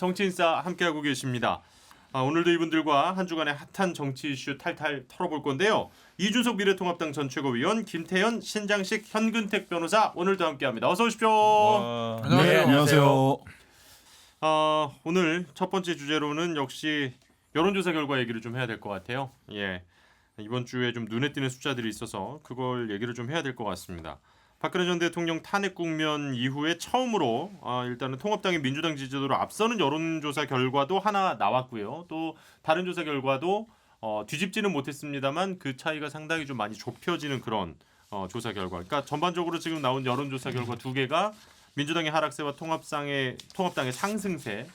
정치인싸 함께하고 계십니다. 오늘도 이분들과 한 주간의 핫한 정치 이슈 탈탈 털어볼 건데요. 이준석 미래통합당 전 최고위원, 김태현, 신장식, 현근택 변호사 오늘도 함께합니다. 어서 오십시오. 안녕하세요. 네, 안녕하세요. 오늘 첫 번째 주제로는 역시 여론조사 결과 얘기를 좀 해야 될 것 같아요. 예, 이번 주에 좀 눈에 띄는 숫자들이 있어서 그걸 얘기를 좀 해야 될 것 같습니다. 박근혜 전 대통령 탄핵 국면 이후에 처음으로 일단은 통합당이 민주당 지지도를 앞서는 여론조사 결과도 하나 나왔고요. 또 다른 조사 결과도 뒤집지는 못했습니다만 그 차이가 상당히 좀 많이 좁혀지는 그런 조사 결과. 그러니까 전반적으로 지금 나온 여론조사 결과 두 개가 민주당의 하락세와 통합당의 상승세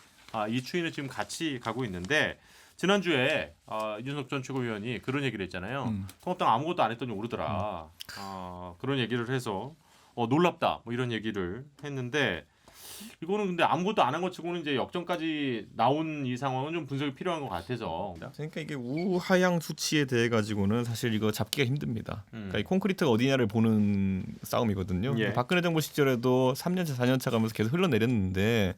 이 추이는 지금 같이 가고 있는데 지난주에 이준석 전 최고위원이 그런 얘기를 했잖아요. 통합당 아무것도 안 했더니 오르더라. 그런 얘기를 해서 놀랍다 뭐 이런 얘기를 했는데 이거는 근데 아무것도 안 한 것 치고는 이제 역전까지 나온 이 상황은 좀 분석이 필요한 것 같아서. 그러니까 이게 우하향 수치에 대해 가지고는 사실 이거 잡기가 힘듭니다. 그러니까 이 콘크리트가 어디냐를 보는 싸움이거든요. 예. 박근혜 정부 시절에도 3년차 4년차 가면서 계속 흘러내렸는데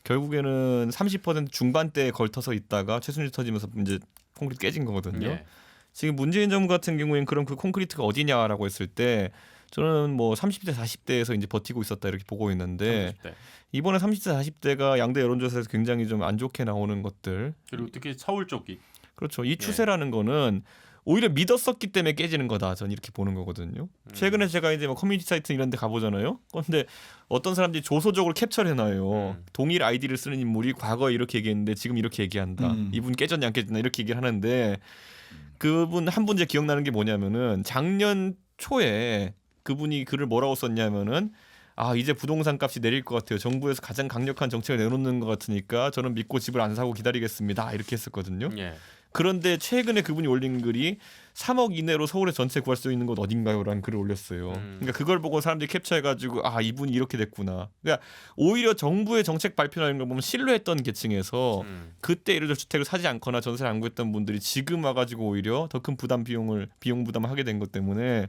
결국에는 30% 중반대에 걸터서 있다가 최순실 터지면서 이제 콘크리트 깨진 거거든요. 예. 지금 문재인 정부 같은 경우에는 그럼 그 콘크리트가 어디냐라고 했을 때 저는 뭐 30대 40대에서 이제 버티고 있었다 이렇게 보고 있는데 30대. 이번에 30대 40대가 양대 여론조사에서 굉장히 좀 안 좋게 나오는 것들 그리고 특히 서울 쪽이. 그렇죠. 이 추세라는 거는 오히려 믿었었기 때문에 깨지는 거다. 전 이렇게 보는 거거든요. 최근에 제가 이제 뭐 커뮤니티 사이트 이런 데 가보잖아요. 그런데 어떤 사람들이 조소적으로 캡처를 해놔요. 동일 아이디를 쓰는 인물이 과거에 이렇게 얘기했는데 지금 이렇게 얘기한다. 이분 깨졌냐 안 깨졌냐 이렇게 얘기를 하는데 그분 한 분 제 기억나는 게 뭐냐면은 작년 초에 그분이 글을 뭐라고 썼냐면은 이제 부동산 값이 내릴 것 같아요. 정부에서 가장 강력한 정책을 내놓는 것 같으니까 저는 믿고 집을 안 사고 기다리겠습니다. 이렇게 했었거든요. 예. 그런데 최근에 그분이 올린 글이 3억 이내로 서울에 전세 구할 수 있는 곳 어딘가요라는 글을 올렸어요. 그러니까 그걸 보고 사람들이 캡처해가지고 이분이 이렇게 됐구나. 그러니까 오히려 정부의 정책 발표라는 걸 보면 신뢰했던 계층에서 그때 예를 들어 주택을 사지 않거나 전세를 안 구했던 분들이 지금 와가지고 오히려 더 큰 비용 부담을 하게 된 것 때문에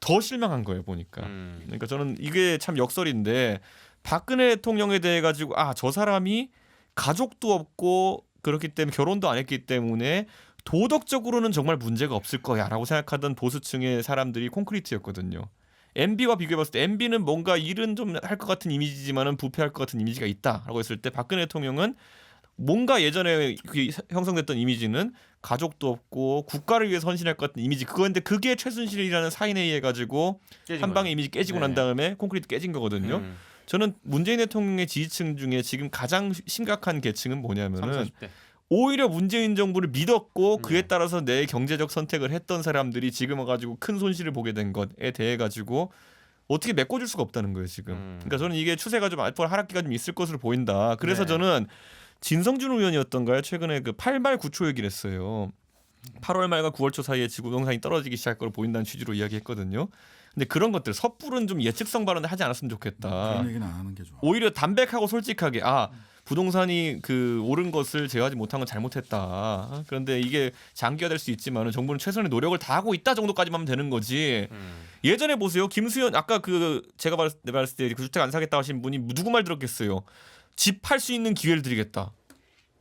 더 실망한 거예요 보니까. 그러니까 저는 이게 참 역설인데 박근혜 대통령에 대해 가지고 저 사람이 가족도 없고 그렇기 때문에 결혼도 안 했기 때문에 도덕적으로는 정말 문제가 없을 거야라고 생각하던 보수층의 사람들이 콘크리트였거든요. MB와 비교해봤을 때 MB는 뭔가 일은 좀 할 것 같은 이미지지만은 부패할 것 같은 이미지가 있다라고 했을 때 박근혜 대통령은 뭔가 예전에 형성됐던 이미지는 가족도 없고 국가를 위해서 헌신할 것 같은 이미지 그건데 그게 최순실이라는 사인에 의해 가지고 한 방에 이미지 깨지고 난 다음에 콘크리트 깨진 거거든요. 저는 문재인 대통령의 지지층 중에 지금 가장 심각한 계층은 뭐냐면은 30, 40대. 오히려 문재인 정부를 믿었고 그에 따라서 내 경제적 선택을 했던 사람들이 지금 와가지고 큰 손실을 보게 된 것에 대해 가지고 어떻게 메꿔줄 수가 없다는 거예요 지금. 그러니까 저는 이게 추세가 좀 앞으로 하락기가 좀 있을 것으로 보인다. 그래서 저는 진성준 의원이었던가요? 최근에 그 8말 9초 얘기를 했어요. 8월 말과 9월 초 사이에 부동산이 떨어지기 시작할 걸 보인다는 취지로 이야기했거든요. 근데 그런 것들 섣부른 좀 예측성 발언을 하지 않았으면 좋겠다. 그런 얘기는 안 하는 게 좋아. 오히려 담백하고 솔직하게 부동산이 오른 것을 제어하지 못한 건 잘못했다. 그런데 이게 장기화 될 수 있지만은 정부는 최선의 노력을 다하고 있다 정도까지만 하면 되는 거지. 예전에 보세요. 김수현 아까 제가 말했을 때 그 주택 안 사겠다 하신 분이 누구 말 들었겠어요. 집 팔 수 있는 기회를 드리겠다.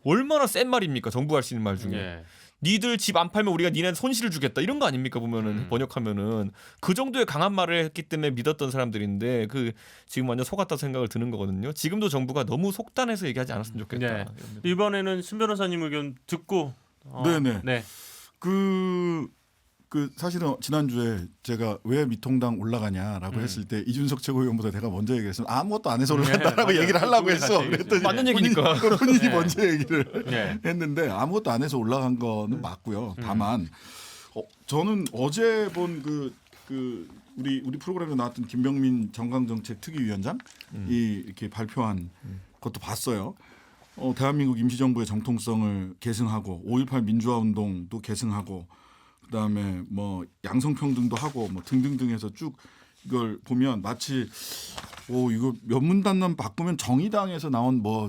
얼마나 센 말입니까? 정부가 할 수 있는 말 중에. 예. 니들 집 안 팔면 우리가 니네 손실을 주겠다 이런 거 아닙니까? 보면은 번역하면은 그 정도의 강한 말을 했기 때문에 믿었던 사람들인데 지금 완전 속았다 생각을 드는 거거든요. 지금도 정부가 너무 속단해서 얘기하지 않았으면 좋겠다. 네. 이번에는 신 변호사님 의견 듣고 네네. 네. 사실은 지난주에 제가 왜 미통당 올라가냐라고 했을 때 이준석 최고위원보다 내가 먼저 얘기했어. 아무것도 안 해서 올라간다라고 얘기를 하려고 했어. 그랬더니 맞는 얘기니까. 본인이 먼저 얘기를 네. 했는데 아무것도 안 해서 올라간 거는 맞고요. 다만 저는 어제 본 우리 프로그램에 나왔던 김병민 정강정책 특위위원장이 이렇게 발표한 것도 봤어요. 대한민국 임시정부의 정통성을 계승하고 5.18 민주화 운동도 계승하고 그다음에 뭐 양성평등도 하고 뭐 등등등해서 쭉 이걸 보면 마치 이거 몇 문단만 바꾸면 정의당에서 나온 뭐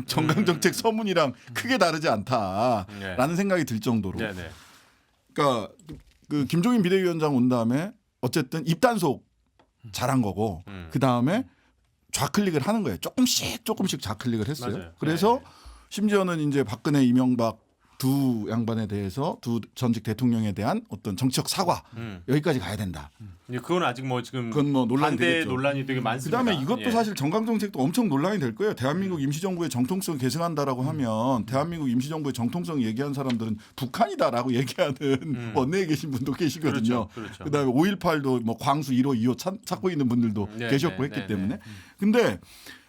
정강정책 서문이랑 크게 다르지 않다라는 생각이 들 정도로. 네네. 그러니까 그 김종인 비대위원장 온 다음에 어쨌든 입단속 잘한 거고 그 다음에 좌클릭을 하는 거예요. 조금씩 좌클릭을 했어요. 맞아요. 그래서 네. 심지어는 이제 박근혜, 이명박 두 양반에 대해서 두 전직 대통령에 대한 어떤 정치적 사과 여기까지 가야 된다. 그건 아직 뭐 지금 그건 뭐 논란이 반대 되겠죠. 논란이 되게 많습니다. 그다음에 이것도 예. 사실 정강정책도 엄청 논란이 될 거예요. 대한민국 임시정부의 정통성 계승한다라고 하면 대한민국 임시정부의 정통성 얘기한 사람들은 북한이다라고 얘기하는 원내에 계신 분도 계시거든요. 그렇죠. 그다음에 5.18도 뭐 광수 1호, 2호 찾고 있는 분들도 계셨고 했기 때문에. 근데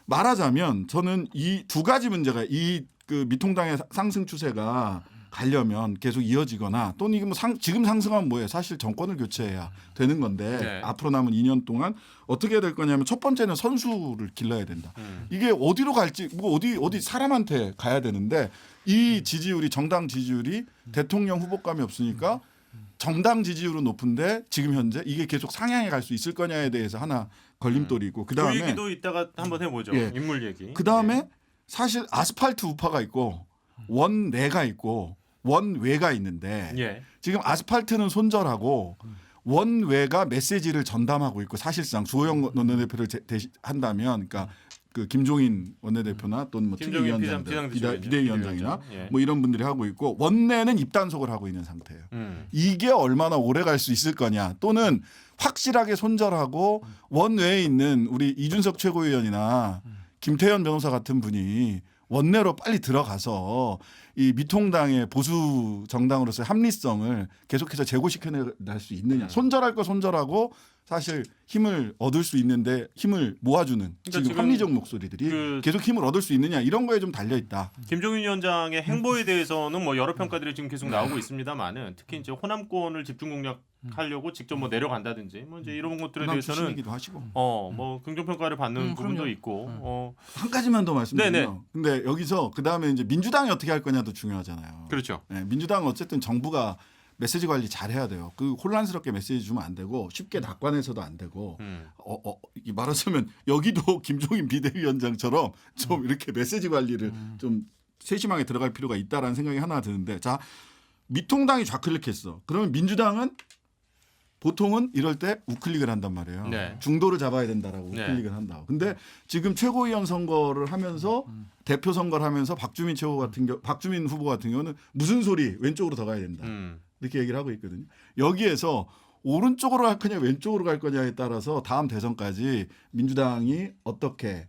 말하자면 저는 이 두 가지 문제가 이 그 미통당의 상승 추세가 가려면 계속 이어지거나 또는 이게 뭐 지금 상승하면 뭐예요? 사실 정권을 교체해야 되는 건데 네. 앞으로 남은 2년 동안 어떻게 해야 될 거냐면 첫 번째는 선수를 길러야 된다. 이게 어디로 갈지 뭐 어디 사람한테 가야 되는데 이 지지율이 정당 지지율이 대통령 후보감이 없으니까 정당 지지율은 높은데 지금 현재 이게 계속 상향해 갈 수 있을 거냐에 대해서 하나 걸림돌이고 그 그다음에 얘기도 이따가 한번 해보죠. 예. 인물 얘기. 그다음에 사실 아스팔트 우파가 있고 원내가 있고 원외가 있는데 예. 지금 아스팔트는 손절하고 원외가 메시지를 전담하고 있고 사실상 주호영 원내대표를 한다면 그러니까 그 김종인 원내대표나 또는 뭐 김종인 특위위원장들 비대위원장. 비대위원장이나 예. 뭐 이런 분들이 하고 있고 원내는 입단속을 하고 있는 상태예요. 이게 얼마나 오래 갈 수 있을 거냐 또는 확실하게 손절하고 원외에 있는 우리 이준석 최고위원이나 김태현 변호사 같은 분이 원내로 빨리 들어가서 이 미통당의 보수 정당으로서의 합리성을 계속해서 제고시켜낼 수 있느냐. 손절할 거 손절하고 사실 힘을 얻을 수 있는데 힘을 모아주는 지금 합리적 목소리들이 계속 힘을 얻을 수 있느냐 이런 거에 좀 달려 있다. 김종인 위원장의 행보에 대해서는 뭐 여러 평가들이 지금 계속 나오고 있습니다만은 특히 이제 호남권을 집중 공략하려고 직접 뭐 내려간다든지 뭐 이제 이런 것들에 대해서는 하시고. 뭐 긍정 평가를 받는 부분도 있고 한 가지만 더 말씀드리면 근데 여기서 그다음에 이제 민주당이 어떻게 할 거냐도 중요하잖아요. 그렇죠. 네, 민주당은 어쨌든 정부가 메시지 관리 잘 해야 돼요. 그 혼란스럽게 메시지 주면 안 되고 쉽게 낙관해서도 안 되고 말하자면 여기도 김종인 비대위원장처럼 좀 이렇게 메시지 관리를 좀 세심하게 들어갈 필요가 있다라는 생각이 하나 드는데 자 미통당이 좌클릭했어. 그러면 민주당은 보통은 이럴 때 우클릭을 한단 말이에요. 네. 중도를 잡아야 된다라고 우클릭을 한다고. 근데 지금 최고위원 선거를 하면서 대표 선거를 하면서 박주민 후보 같은 경우는 무슨 소리 왼쪽으로 더 가야 된다. 이렇게 얘기를 하고 있거든요. 여기에서 오른쪽으로 갈 거냐 왼쪽으로 갈 거냐에 따라서 다음 대선까지 민주당이 어떻게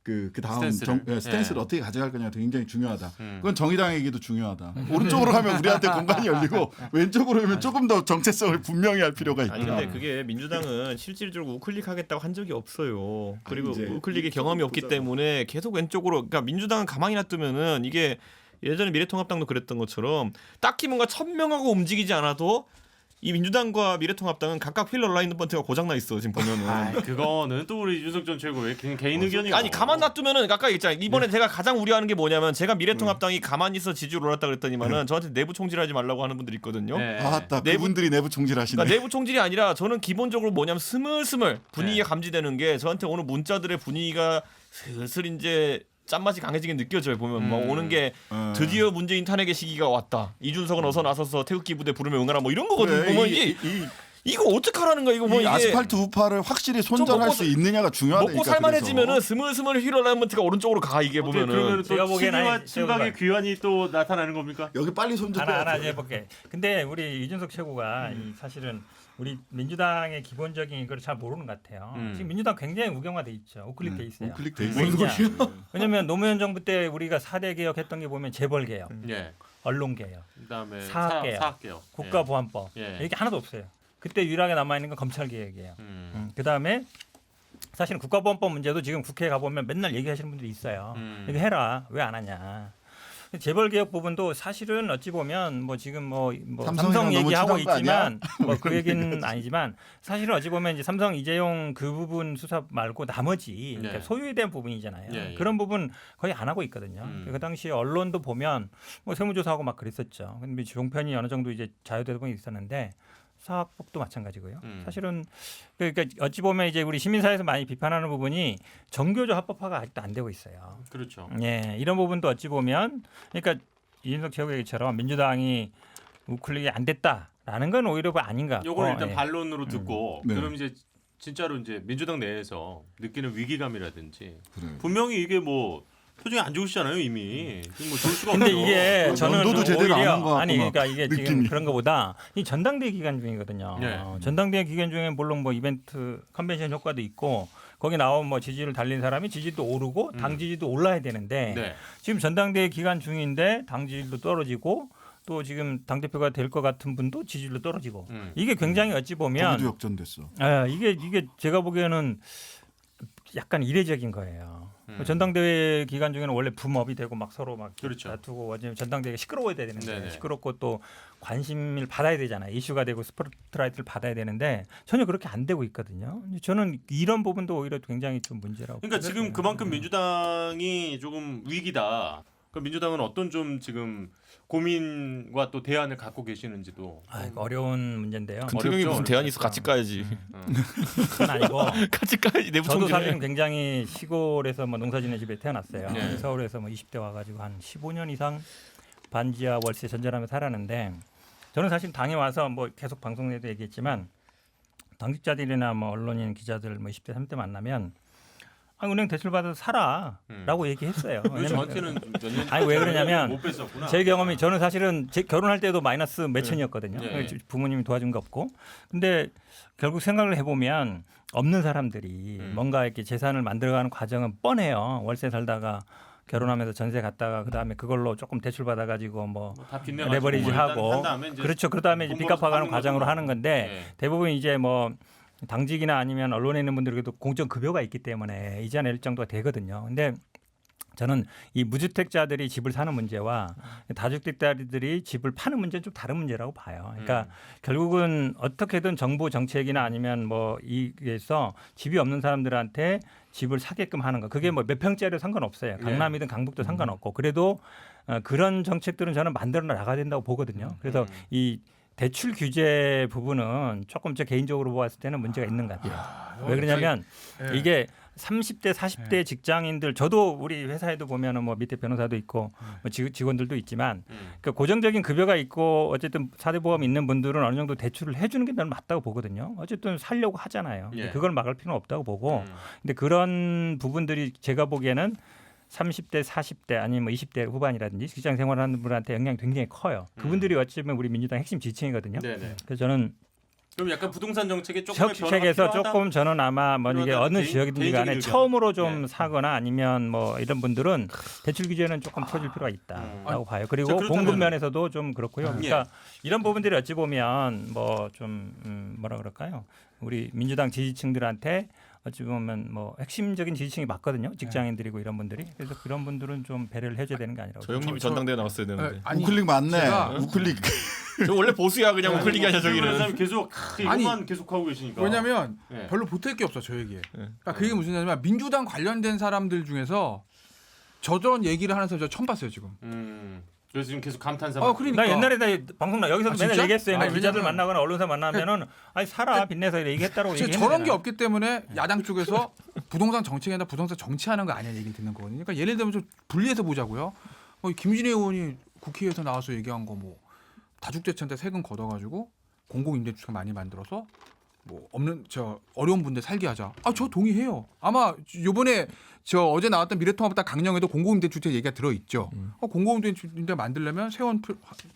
그 다음 스탠스를 어떻게 가져갈 거냐가 굉장히 중요하다. 그건 정의당에게도 중요하다. 오른쪽으로 가면 우리한테 공간이 열리고 왼쪽으로 가면 조금 더 정체성을 분명히 할 필요가 있다. 아니 근데 그게 민주당은 실질적으로 우클릭하겠다고 한 적이 없어요. 그리고 이제 우클릭의 경험이 없기 때문에 계속 왼쪽으로 그러니까 민주당은 가만히 놔두면은 이게 예전에 미래통합당도 그랬던 것처럼 딱히 뭔가 천명하고 움직이지 않아도 이 민주당과 미래통합당은 각각 필러 라인 번트가 고장나 있어 지금 보면은. 그거는 또 우리 윤석 전 최고의 개인 의견이고. 아니 가만 놔두면은 아까 있잖아요. 이번에 제가 가장 우려하는 게 뭐냐면 제가 미래통합당이 가만히 있어 지지율 올랐다 그랬더니만은 저한테 내부 총질하지 말라고 하는 분들이 있거든요. 아따 그분들이 내부 총질하시네. 그러니까 내부 총질이 아니라 저는 기본적으로 뭐냐면 스물스물 분위기가 감지되는 게 저한테 오늘 문자들의 분위기가 슬슬 이제 짠맛이 강해지게 느껴져요. 보면 뭐 오는 게 드디어 문재인 탄핵의 시기가 왔다. 이준석은 어서 나서서 태극기 부대 부르면 응하라 뭐 이런 거거든요. 보면 이거 어떡하라는 거야 이거 뭐 이 이게 아스팔트 우파를 확실히 손절할 수 있느냐가 중요하다니까. 먹고 살만해지면은 스물스물 휘럴라이먼트가 오른쪽으로 가 이게 보면은. 그러면 제가 또 보기에는 친박의 귀환이 또 나타나는 겁니까? 여기 빨리 손절해야 하나 돼. 해볼게. 근데 우리 이준석 최고가 이 사실은 우리 민주당의 기본적인 걸 잘 모르는 것 같아요. 지금 민주당 굉장히 우경화돼 있죠. 우클릭돼 있어요. 우클릭돼 있어. 왜냐? 왜냐면 노무현 정부 때 우리가 4대 개혁했던 게 보면 재벌 개혁, 예. 언론 개혁, 그다음에 사학 개혁, 사학개혁. 국가보안법 예. 이게 하나도 없어요. 그때 유일하게 남아 있는 건 검찰 개혁이에요. 그다음에 사실은 국가보안법 문제도 지금 국회에 가보면 맨날 얘기하시는 분들이 있어요. 이거 해라 왜 안 하냐. 재벌 개혁 부분도 사실은 어찌 보면 뭐 지금 뭐 삼성 얘기하고 있지만 뭐 그 얘기는 아니지만 사실은 어찌 보면 이제 삼성 이재용 그 부분 수사 말고 나머지 그러니까 소유에 대한 부분이잖아요. 그런 부분 거의 안 하고 있거든요. 그 당시 언론도 보면 뭐 세무조사하고 막 그랬었죠. 근데 종편이 어느 정도 이제 자유되는 부분이 있었는데 사학법도 마찬가지고요. 사실은 그러니까 어찌 보면 이제 우리 시민사회에서 많이 비판하는 부분이 정교조 합법화가 아직도 안 되고 있어요. 그렇죠. 예, 이런 부분도 어찌 보면 그러니까 이준석 최고 얘기처럼 민주당이 우클릭이 안 됐다라는 건 오히려 아닌가. 요걸 일단 반론으로 듣고 네. 그럼 이제 진짜로 이제 민주당 내에서 느끼는 위기감이라든지 그래요. 분명히 이게 뭐 표정이 안 좋으시잖아요 이미. 뭐 좋을 수가 근데 없죠. 이게 저는 연도도 제대로 안 오히려 한것 같고 아니 막 그러니까 이게 지금 느낌이. 그런 거보다 이 전당대회 기간 중이거든요. 네. 전당대회 기간 중에 물론 뭐 이벤트 컨벤션 효과도 있고 거기 나온 뭐 지지를 달린 사람이 지지도 오르고 당 지지도 올라야 되는데 네. 지금 전당대회 기간 중인데 당 지지율도 떨어지고 또 지금 당 대표가 될 것 같은 분도 지지율도 떨어지고 이게 굉장히 어찌 보면 거기도 역전됐어. 이게 제가 보기에는 약간 이례적인 거예요. 전당대회 기간 중에는 원래 붐업이 되고 막 서로 막 그렇죠. 다투고 완전 전당대회가 시끄러워야 되는데 네네. 시끄럽고 또 관심을 받아야 되잖아요. 이슈가 되고 스포트라이트를 받아야 되는데 전혀 그렇게 안 되고 있거든요. 저는 이런 부분도 오히려 굉장히 좀 문제라고. 그러니까 보거든요. 지금 그만큼 민주당이 조금 위기다. 그 민주당은 어떤 좀 지금 고민과 또 대안을 갖고 계시는지도. 이거 어려운 문제인데요. 근태경이 어렵죠, 무슨 대안이 있어 같이 까야지. 그건 아니고 같이 까야지 내부 저도 총질을. 사실은 굉장히 시골에서 뭐 농사짓는 집에 태어났어요. 네. 서울에서 뭐 20대 와가지고 한 15년 이상 반지하 월세 전전하며 살았는데 저는 사실 당에 와서 뭐 계속 방송에도 얘기했지만 당직자들이나 뭐 언론인 기자들 뭐 20대 30대 만나면 은행 대출 받아서 살아라고 얘기했어요. 왜 저한테는 몇년 아니, 왜 그러냐면 못 뺐었구나. 제 경험이 저는 사실은 결혼할 때도 마이너스 몇 천이었거든요. 네. 부모님이 도와준 거 없고. 근데 결국 생각을 해보면 없는 사람들이 뭔가 이렇게 재산을 만들어가는 과정은 뻔해요. 월세 살다가 결혼하면서 전세 갔다가 그다음에 그걸로 조금 대출 받아가지고 뭐 다 빚내가지고 레버리지 뭐 일단 하고 한 다음에 이제 그렇죠. 그다음에 이제 돈 빚 벌어서 갚아가는 갚는 과정으로 거죠. 하는 건데 네. 대부분 이제 뭐 당직이나 아니면 언론에 있는 분들이 그래도 공적 급여가 있기 때문에 이자 낼 정도가 되거든요. 근데 저는 이 무주택자들이 집을 사는 문제와 다주택자들이 집을 파는 문제는 좀 다른 문제라고 봐요. 그러니까 결국은 어떻게든 정부 정책이나 아니면 뭐 이에서 집이 없는 사람들한테 집을 사게끔 하는 거. 그게 뭐 몇 평짜리도 상관없어요. 강남이든 강북도 상관없고. 그래도 그런 정책들은 저는 만들어 나가야 된다고 보거든요. 그래서 이 대출 규제 부분은 조금 제 개인적으로 보았을 때는 문제가 있는 것 같아요. 왜 그러냐면 예. 이게 30대 40대 직장인들 저도 우리 회사에도 보면은 뭐 밑에 변호사도 있고 뭐 직원들도 있지만 그 고정적인 급여가 있고 어쨌든 4대 보험 있는 분들은 어느 정도 대출을 해주는 게 나는 맞다고 보거든요. 어쨌든 살려고 하잖아요. 예. 그걸 막을 필요는 없다고 보고 근데 그런 부분들이 제가 보기에는 30대, 40대 아니면 뭐 20대 후반이라든지 직장 생활하는 분한테 영향이 굉장히 커요. 그분들이 어쩌면 우리 민주당 핵심 지층이거든요. 네네. 그래서 저는 그럼 약간 부동산 정책에 조금의 정책에서 변화가 조금 저는 아마 뭐 이게 필요하다. 어느 개인- 지역이든지 개인적인 간에 의견. 처음으로 좀 네. 사거나 아니면 뭐 이런 분들은 대출 규제는 조금 풀어줄 필요가 있다라고 봐요. 자, 그리고 그렇다면- 공급 면에서도 좀 그렇고요. 예. 그러니까 이런 부분들이 어찌 보면 뭐 좀 뭐라 그럴까요? 우리 민주당 지지층들한테 어찌 보면 뭐 핵심적인 지지층이 맞거든요. 직장인들이고 이런 분들이. 그래서 그런 분들은 좀 배려를 해줘야 되는 게 아니라고. 저 형님이 전당대회 나왔어야 되는데. 아니, 우클릭 맞네. 제가- 우클릭. 저 원래 보수야 그냥 우클릭 하셔 그런 저기는. 사람이 계속 아니, 이것만 계속 하고 계시니까. 왜냐면 네. 별로 보탤 게 없어 저 얘기에. 네. 그러니까 그게 무슨 얘기냐면 민주당 관련된 사람들 중에서 저런 얘기를 하는 사람 저 처음 봤어요 지금. 그래서 지금 계속 감탄사. 그러니까. 나 옛날에 나 방송 나 여기서도 아, 맨날 진짜? 얘기했어요. 나 아니, 기자들 왜냐면- 만나거나 언론사 만나면은 아니 살아 빚내서 얘기했다고 지금 얘기했는데 저런 게 나는. 없기 때문에 야당 쪽에서 부동산 정책이 아니라 부동산 정치하는 거 아니야 얘기를 듣는 거거든요. 그러니까 예를 들면 좀 분리해서 보자고요. 김진애 의원이 국회에서 나와서 얘기한 거 뭐 다주택자한테 세금 걷어가지고 공공임대주택 많이 만들어서 뭐 없는 저 어려운 분들 살게 하자. 저 동의해요. 아마 요번에 저 어제 나왔던 미래통합당 강령에도 공공임대주택 얘기가 들어 있죠. 공공임대주택 만들려면 세원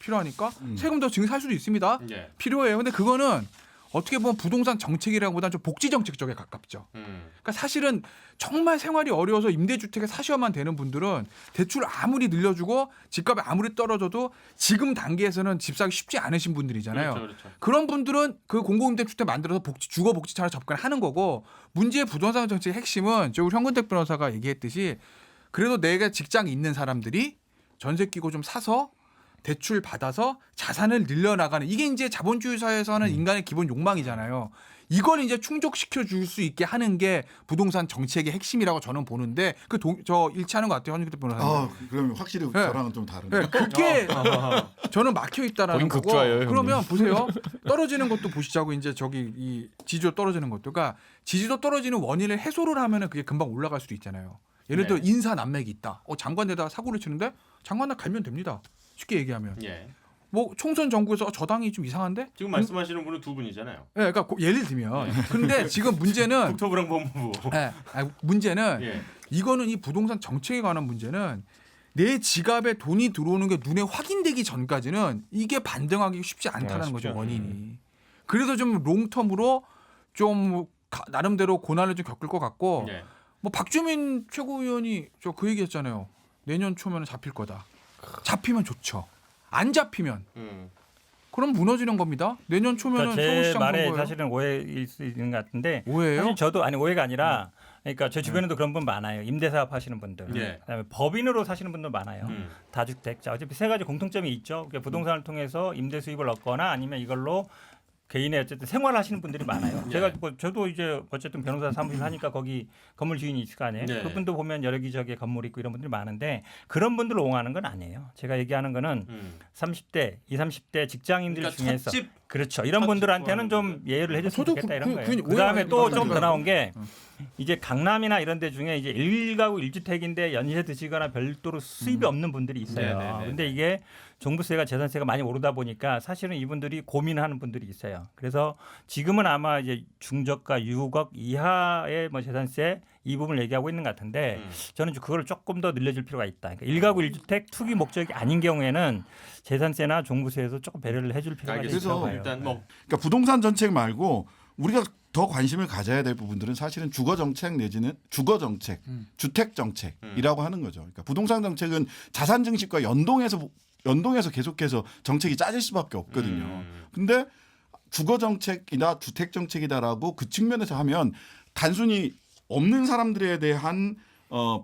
필요하니까 세금 더 증액할 수도 있습니다. 예. 필요해요. 근데 그거는 어떻게 보면 부동산 정책이라기보다는 좀 복지 정책 쪽에 가깝죠. 그러니까 사실은 정말 생활이 어려워서 임대주택에 사셔야만 되는 분들은 대출 아무리 늘려주고 집값이 아무리 떨어져도 지금 단계에서는 집 사기 쉽지 않으신 분들이잖아요. 그렇죠. 그런 분들은 그 공공임대주택 만들어서 주거 복지차로 접근하는 거고 문제의 부동산 정책의 핵심은 저 우리 현근택 변호사가 얘기했듯이 그래도 내가 직장이 있는 사람들이 전세 끼고 좀 사서 대출 받아서 자산을 늘려나가는 이게 이제 자본주의 사회에서 하는 인간의 기본 욕망이잖아요. 이걸 이제 충족시켜 줄 수 있게 하는 게 부동산 정책의 핵심이라고 저는 보는데 저 일치하는 것 같아요. 현근택 변호사님. 그러면 확실히 네. 저랑은 좀 다르네. 네, 그게 저는 막혀 있다라는 거긴 거고. 극좌예요, 형님. 그러면 보세요. 떨어지는 것도 보시자고 이제 저기 이 지지도 떨어지는 것도. 그러니까 지지도 떨어지는 원인을 해소를 하면은 그게 금방 올라갈 수도 있잖아요. 예를 들어 네. 인사 난맥이 있다. 장관에다가 사고를 치는데 장관나 갈면 됩니다. 쉽게 얘기하면. 예. 뭐 총선 정부에서 저 당이 좀 이상한데? 지금 말씀하시는 분은 두 분이잖아요. 예, 그러니까 예를 들면 근데 지금 문제는 국토부랑법무부. 문제는 예. 이거는 이 부동산 정책에 관한 문제는 내 지갑에 돈이 들어오는 게 눈에 확인되기 전까지는 이게 반등하기 쉽지 않다는 거죠, 원인이. 그래서 좀 롱텀으로 좀 나름대로 고난을 좀 겪을 것 같고 예. 뭐 박주민 최고위원이 저 그 얘기했잖아요. 내년 초면 잡힐 거다. 잡히면 좋죠. 안 잡히면 그럼 무너지는 겁니다. 내년 초면은 그러니까 제 서울시장 말에 선거예요. 사실은 오해일 수 있는 것 같은데 오해예요? 사실 저도 아니 오해가 아니라 그러니까 제 주변에도 그런 분 많아요. 임대사업 하시는 분들, 예. 그다음에 법인으로 사시는 분도 많아요. 다주택. 자, 어차피 세 가지 공통점이 있죠. 그러니까 부동산을 통해서 임대 수입을 얻거나 아니면 이걸로 개인의 어쨌든 생활을 하시는 분들이 많아요. 예. 제가 뭐 저도 이제 어쨌든 변호사 사무실 하니까 거기 건물 주인이 있을 거 아니에요. 네. 그분도 보면 여기저기 건물 있고 이런 분들이 많은데 그런 분들을 옹호하는 건 아니에요. 제가 얘기하는 거는 30대, 20, 30대 직장인들 그러니까 중에서 첫집 그렇죠. 이런 첫 분들한테는 집 좀 예의를 해줬으면 저도 좋겠다 이런 거예요. 오해 그다음에 많이 또 좀 더 받아가지고. 나온 게 이제 강남이나 이런 데 중에 이제 1가구 1주택인데 연세 드시거나 별도로 수입이 없는 분들이 있어요. 네네네. 근데 이게 종부세가 재산세가 많이 오르다 보니까 사실은 이분들이 고민하는 분들이 있어요. 그래서 지금은 아마 이제 중저가 6억 이하의 뭐 재산세 이 부분을 얘기하고 있는 것 같은데 저는 그걸 조금 더 늘려줄 필요가 있다. 그러니까 1가구 1주택 투기 목적이 아닌 경우에는 재산세나 종부세에서 조금 배려를 해줄 필요가 알겠습니다. 있다고 봐요. 일단 뭐 그러니까 부동산 정책 말고 우리가 더 관심을 가져야 될 부분들은 사실은 주거 정책 내지는 주거 정책, 주택 정책이라고 하는 거죠. 그러니까 부동산 정책은 자산 증식과 연동해서 계속해서 정책이 짜질 수밖에 없거든요. 근데 주거 정책이나 주택 정책이다라고 그 측면에서 하면 단순히 없는 사람들에 대한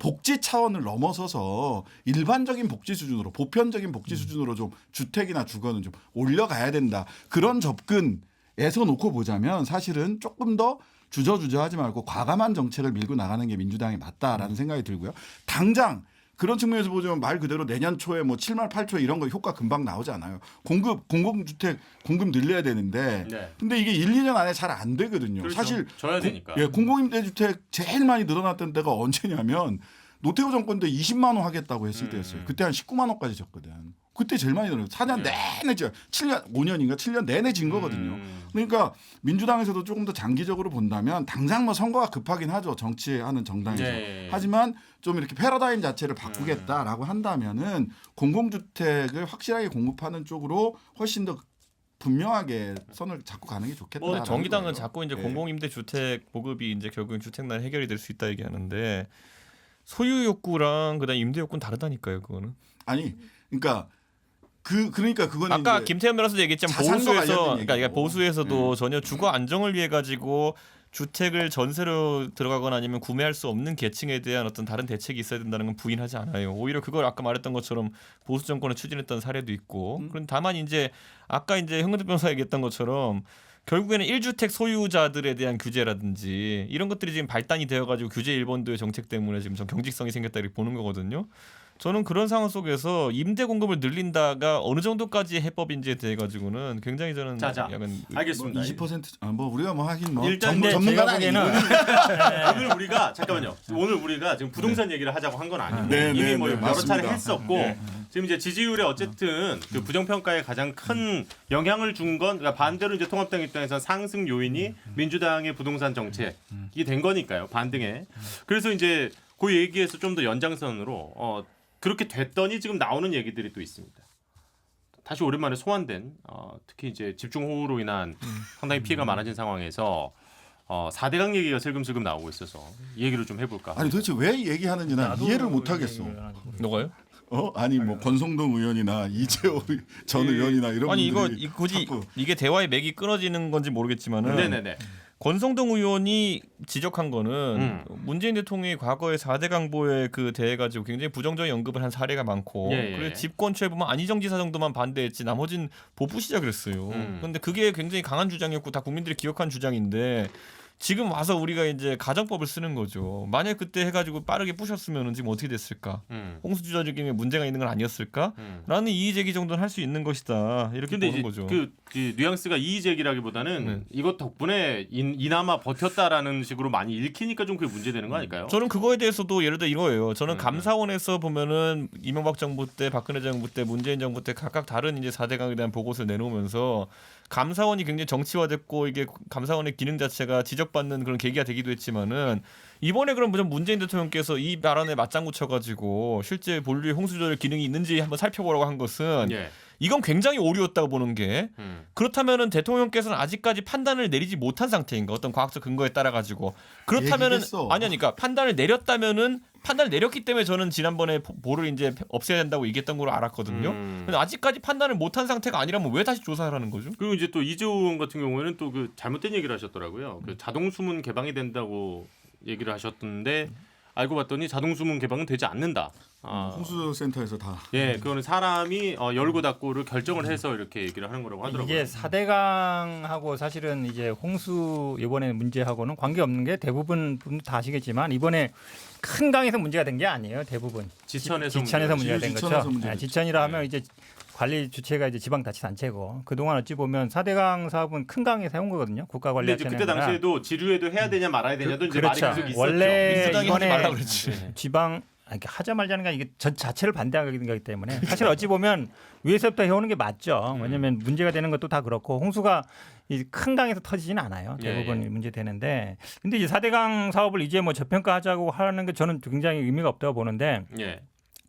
복지 차원을 넘어서서 일반적인 복지 수준으로 보편적인 복지 수준으로 좀 주택이나 주거는 좀 올려가야 된다. 그런 접근에서 놓고 보자면 사실은 조금 더 주저주저하지 말고 과감한 정책을 밀고 나가는 게 민주당이 맞다라는 생각이 들고요. 당장 그런 측면에서 보자면 말 그대로 내년 초에 뭐 7만 8초 이런 거 효과 금방 나오지 않아요. 공공주택 공급 늘려야 되는데 네. 근데 이게 1, 2년 안에 잘 안 되거든요. 그렇죠. 사실 져야 되니까. 공공임대주택 제일 많이 늘어났던 때가 언제냐면 노태우 정권 때 20만 원 하겠다고 했을 때였어요. 그때 한 19만 원까지 졌거든. 그때 제일 많이 늘어났어요. 4년 내내 7년 5년인가 7년 내내 진 거거든요. 그러니까 민주당에서도 조금 더 장기적으로 본다면 당장 뭐 선거가 급하긴 하죠. 정치하는 정당에서. 네. 하지만 좀 이렇게 패러다임 자체를 바꾸겠다라고 한다면은 공공주택을 확실하게 공급하는 쪽으로 훨씬 더 분명하게 선을 잡고 가는 게 좋겠다. 근데 정의당은 거예요. 자꾸 이제 네. 공공임대 주택 보급이 이제 결국엔 주택난 해결이 될 수 있다 얘기하는데 소유 욕구랑 그다음 임대 욕구는 다르다니까요, 그거는. 아니, 그러니까 그러니까 그거는 아까 이제 김태현 변호사도 얘기했지만 자산과 보수에서 관련된 그러니까 얘기고. 보수에서도 전혀 주거 안정을 위해 가지고 주택을 전세로 들어가거나 아니면 구매할 수 없는 계층에 대한 어떤 다른 대책이 있어야 된다는 건 부인하지 않아요. 오히려 그걸 아까 말했던 것처럼 보수 정권을 추진했던 사례도 있고. 그런 다만 이제 아까 이제 현근택 변호사 얘기했던 것처럼 결국에는 1주택 소유자들에 대한 규제라든지 이런 것들이 지금 발단이 되어가지고 규제 일본도의 정책 때문에 지금 좀 경직성이 생겼다 이렇게 보는 거거든요. 저는 그런 상황 속에서 임대 공급을 늘린다가 어느 정도까지 해법인지에 대해 가지고는 굉장히 저는 자, 약간 알겠습니다. 20% 뭐 우리가 뭐 하긴 뭐 일단 근데 전문가는 제가 보기에는 아니고 오늘 우리가 잠깐만요. 오늘 우리가 지금 부동산 얘기를 하자고 한 건 아니고 네, 이미 네, 뭐 네, 여러 맞습니다. 차례 했었고 지금 이제 지지율에 어쨌든 그 부정평가에 가장 큰 영향을 준 건 그러니까 반대로 이제 통합당 입장에서 상승 요인이 민주당의 부동산 정책이 된 거니까요. 반등에. 그래서 이제 그 얘기에서 좀 더 연장선으로 그렇게 됐더니 지금 나오는 얘기들이 또 있습니다. 다시 오랜만에 소환된 특히 이제 집중호우로 인한 상당히 피해가 많아진 상황에서 4대강 얘기가 슬금슬금 나오고 있어서 이 얘기를 좀 해볼까. 아니 도대체 왜 얘기하는지 난 이해를 못 하겠어. 너가요? 아니 뭐 권성동 의원이나 이재호 전 의원이나 이런 아니 분들이 굳이 자꾸 이게 대화의 맥이 끊어지는 건지 모르겠지만은 네네네. 권성동 의원이 지적한 거는 문재인 대통령이 과거에 4대 강보에 그 대해 가지고 굉장히 부정적인 언급을 한 사례가 많고 예, 예. 그리고 집권초에 보면 안희정 지사 정도만 반대했지 나머진 보부시자 그랬어요. 그런데 그게 굉장히 강한 주장이었고 다 국민들이 기억한 주장인데 지금 와서 우리가 이제 가정법을 쓰는 거죠. 만약 그때 해가지고 빠르게 부셨으면 지금 어떻게 됐을까? 홍수주저적인 문제가 있는 건 아니었을까? 라는 이의 제기 정도는 할 수 있는 것이다. 이렇게 근데 보는 이제 거죠. 그 뉘앙스가 이의 제기라기보다는 네. 이것 덕분에 이나마 버텼다라는 식으로 많이 읽히니까 좀 그게 문제되는 거 아닐까요? 저는 그거에 대해서도 예를 들어 이거예요. 저는 감사원에서 보면은 이명박 정부 때, 박근혜 정부 때, 문재인 정부 때 각각 다른 이제 4대강에 대한 보고서를 내놓으면서 감사원이 굉장히 정치화됐고 이게 감사원의 기능 자체가 지적받는 그런 계기가 되기도 했지만은 이번에 그럼 문재인 대통령께서 이 발언에 맞장구 쳐가지고 실제 본류의 홍수조절 기능이 있는지 한번 살펴보라고 한 것은 예. 이건 굉장히 오류였다고 보는 게 그렇다면은 대통령께서는 아직까지 판단을 내리지 못한 상태인가 어떤 과학적 근거에 따라 가지고 그렇다면은 얘기했어. 그러니까 판단을 내렸다면은 판단을 내렸기 때문에 저는 지난번에 보를 이제 없애야 된다고 얘기했던 걸로 알았거든요. 근데 아직까지 판단을 못한 상태가 아니라면 왜 다시 조사하라는 거죠? 그리고 이제 또 이재호 의원 같은 경우에는 또 그 잘못된 얘기를 하셨더라고요. 그 자동 수문 개방이 된다고 얘기를 하셨던데 알고 봤더니 자동 수문 개방은 되지 않는다. 홍수조절 센터에서 다. 예, 그거는 사람이 열고 닫고를 결정을 해서 이렇게 얘기를 하는 거라고 하더라고요. 이게 4대강하고 사실은 이제 홍수 이번에 문제하고는 관계 없는 게 대부분 분들 다 아시겠지만 이번에 큰 강에서 문제가 된 게 아니에요. 대부분 지천에서 문제가 된 지천에서 거죠. 문제가 네, 됐죠. 지천이라 하면 이제 관리 주체가 이제 지방자치단체고 그동안 어찌 보면 4대강 사업은 큰 강에서 해온 거거든요. 근데 이제 국가관리하는 그때 당시에도 지류에도 해야 되냐 말아야 되냐도 이제 말이 그렇죠. 계속 있었죠. 원래 민주당이 하지 이번에 말라 그랬지. 지방 이렇게 하자 말자는 게 이게 전 자체를 반대하는 거기 때문에 사실 어찌 보면 위에서부터 해오는 게 맞죠. 왜냐하면 문제가 되는 것도 다 그렇고 홍수가 이 큰 강에서 터지지는 않아요. 대부분 예. 문제 되는데 근데 이제 4대강 사업을 이제 뭐 저평가하자고 하는 게 저는 굉장히 의미가 없다고 보는데 예.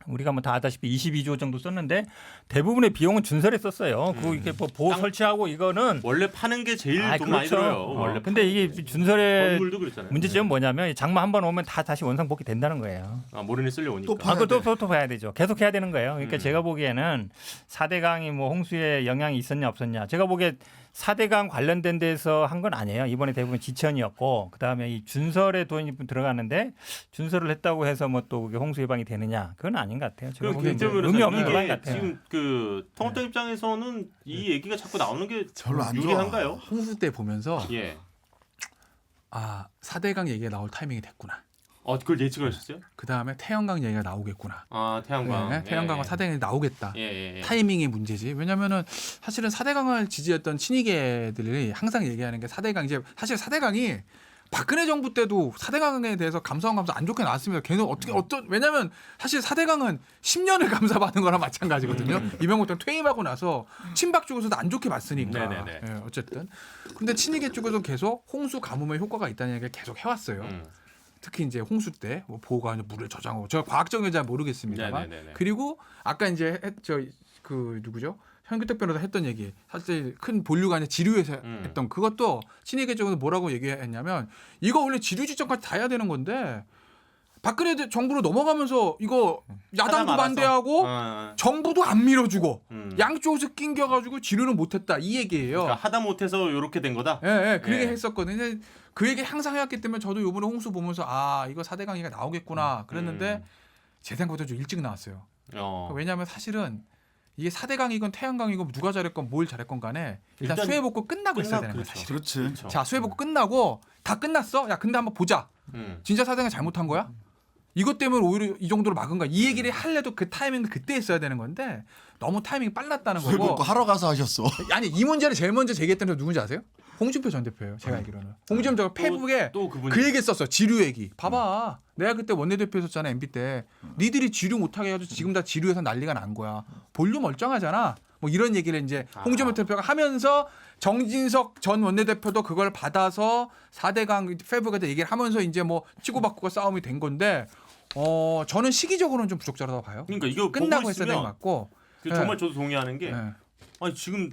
우리가 뭐 다 아다시피 22조 정도 썼는데 대부분의 비용은 준설에 썼어요. 그 이렇게 뭐 보호 설치하고 이거는 원래 파는 게 제일 돈 많이 들어요. 원래 근데 이게 준설의 건물도 그렇잖아요. 문제점은 뭐냐면 장마 한 번 오면 다 다시 원상복귀 된다는 거예요. 모래는 쓸려 오니까. 또 파- 그것도 봐야 되죠. 계속 해야 되는 거예요. 그러니까 제가 보기에는 4대강이 뭐 홍수에 영향이 있었냐 없었냐. 제가 보기에 4대강 관련된 데서 한 건 아니에요. 이번에 대부분 지천이었고 그다음에 이 준설에 돈이 들어갔는데 준설을 했다고 해서 뭐 또 홍수 예방이 되느냐. 그건 아닌 것 같아요. 제가 그 보기에는 개인적으로 의미 없는 이게 논란 같아요. 지금 그 통합당 입장에서는 이 얘기가 자꾸 나오는 게 별로 안 좋아. 유리한가요? 홍수 때 보면서 예. 4대강 얘기가 나올 타이밍이 됐구나. 그걸 예측을 하셨어요? 그 다음에 태양강 얘기가 나오겠구나. 태양광. 네, 태양광과 4대강이 나오겠다. 예. 타이밍이 문제지. 왜냐면은 사실은 4대강을 지지했던 친이계들이 항상 얘기하는 게 4대강 이제 사실 4대강이 박근혜 정부 때도 4대강에 대해서 감사원 감사 안 좋게 나왔습니다. 걔는 왜냐면 사실 4대강은 10년을 감사받은 거랑 마찬가지거든요. 이명박 대통령 퇴임하고 나서 친박 쪽에서도 안 좋게 봤으니까. 네네네. 예, 어쨌든. 근데 친이계 쪽에서 계속 홍수 가뭄에 효과가 있다는 얘기를 계속 해왔어요. 특히 이제 홍수 때 뭐 보호가 물을 저장하고 제가 과학적인 잘 모르겠습니다만 네네네네. 그리고 아까 이제 그 누구죠? 현규택 변호사 했던 얘기 사실 큰 본류가 아니라 지류에서 했던 그것도 친이계 쪽에서 뭐라고 얘기했냐면 이거 원래 지류 지정까지 다 해야 되는 건데 박근혜 정부로 넘어가면서 이거 야당도 하다 말아서. 반대하고 정부도 안 밀어주고 음. 양쪽에서 낑겨가지고 지류는 못했다 이 얘기예요. 그러니까 하다 못해서 이렇게 된 거다. 예, 그 얘기 예. 했었거든요. 그 얘기 항상 해왔기 때문에 저도 이번에 홍수 보면서 이거 4대강 얘기가 나오겠구나 그랬는데 제 생각보다 좀 일찍 나왔어요. 왜냐하면 사실은 이게 4대강이건 태양강이건 누가 잘했건 뭘 잘했건 간에 일단 일단 수해복구 끝나고 있어야 되는 거야. 그렇죠. 사실. 그렇지. 그렇죠. 자 수해복구 끝나고 다 끝났어. 야 근데 한번 보자. 진짜 4대강 잘못한 거야? 이것 때문에 오히려 이 정도로 막은 거야. 이 얘기를 할래도 그 타이밍은 그때 했어야 되는 건데 너무 타이밍이 빨랐다는 거고. 먹고 하러 가서 하셨어. 아니 이 문제를 제일 먼저 제기했던 게 누군지 아세요? 홍준표 전 대표예요. 제가 알기로는. 홍준표 페이북에 또 그분이 그 얘기 썼어. 지류 얘기. 봐봐. 내가 그때 원내대표였었잖아. MB 때. 니들이 지류 못하게 해가지고 지금 다 지류에서 난리가 난 거야. 본류 멀쩡하잖아. 뭐 이런 얘기를 이제 홍준표 대표가 하면서 정진석 전 원내대표도 그걸 받아서 4대강 페이북에다 얘기를 하면서 이제 뭐 치고받고가 싸움이 된 건데 저는 시기적으로는 좀 부적절하다고 봐요. 그러니까 이거 끝나고 보고 했어야 되는 게 있으면 맞고. 정말 저도 동의하는 게 예. 아니 지금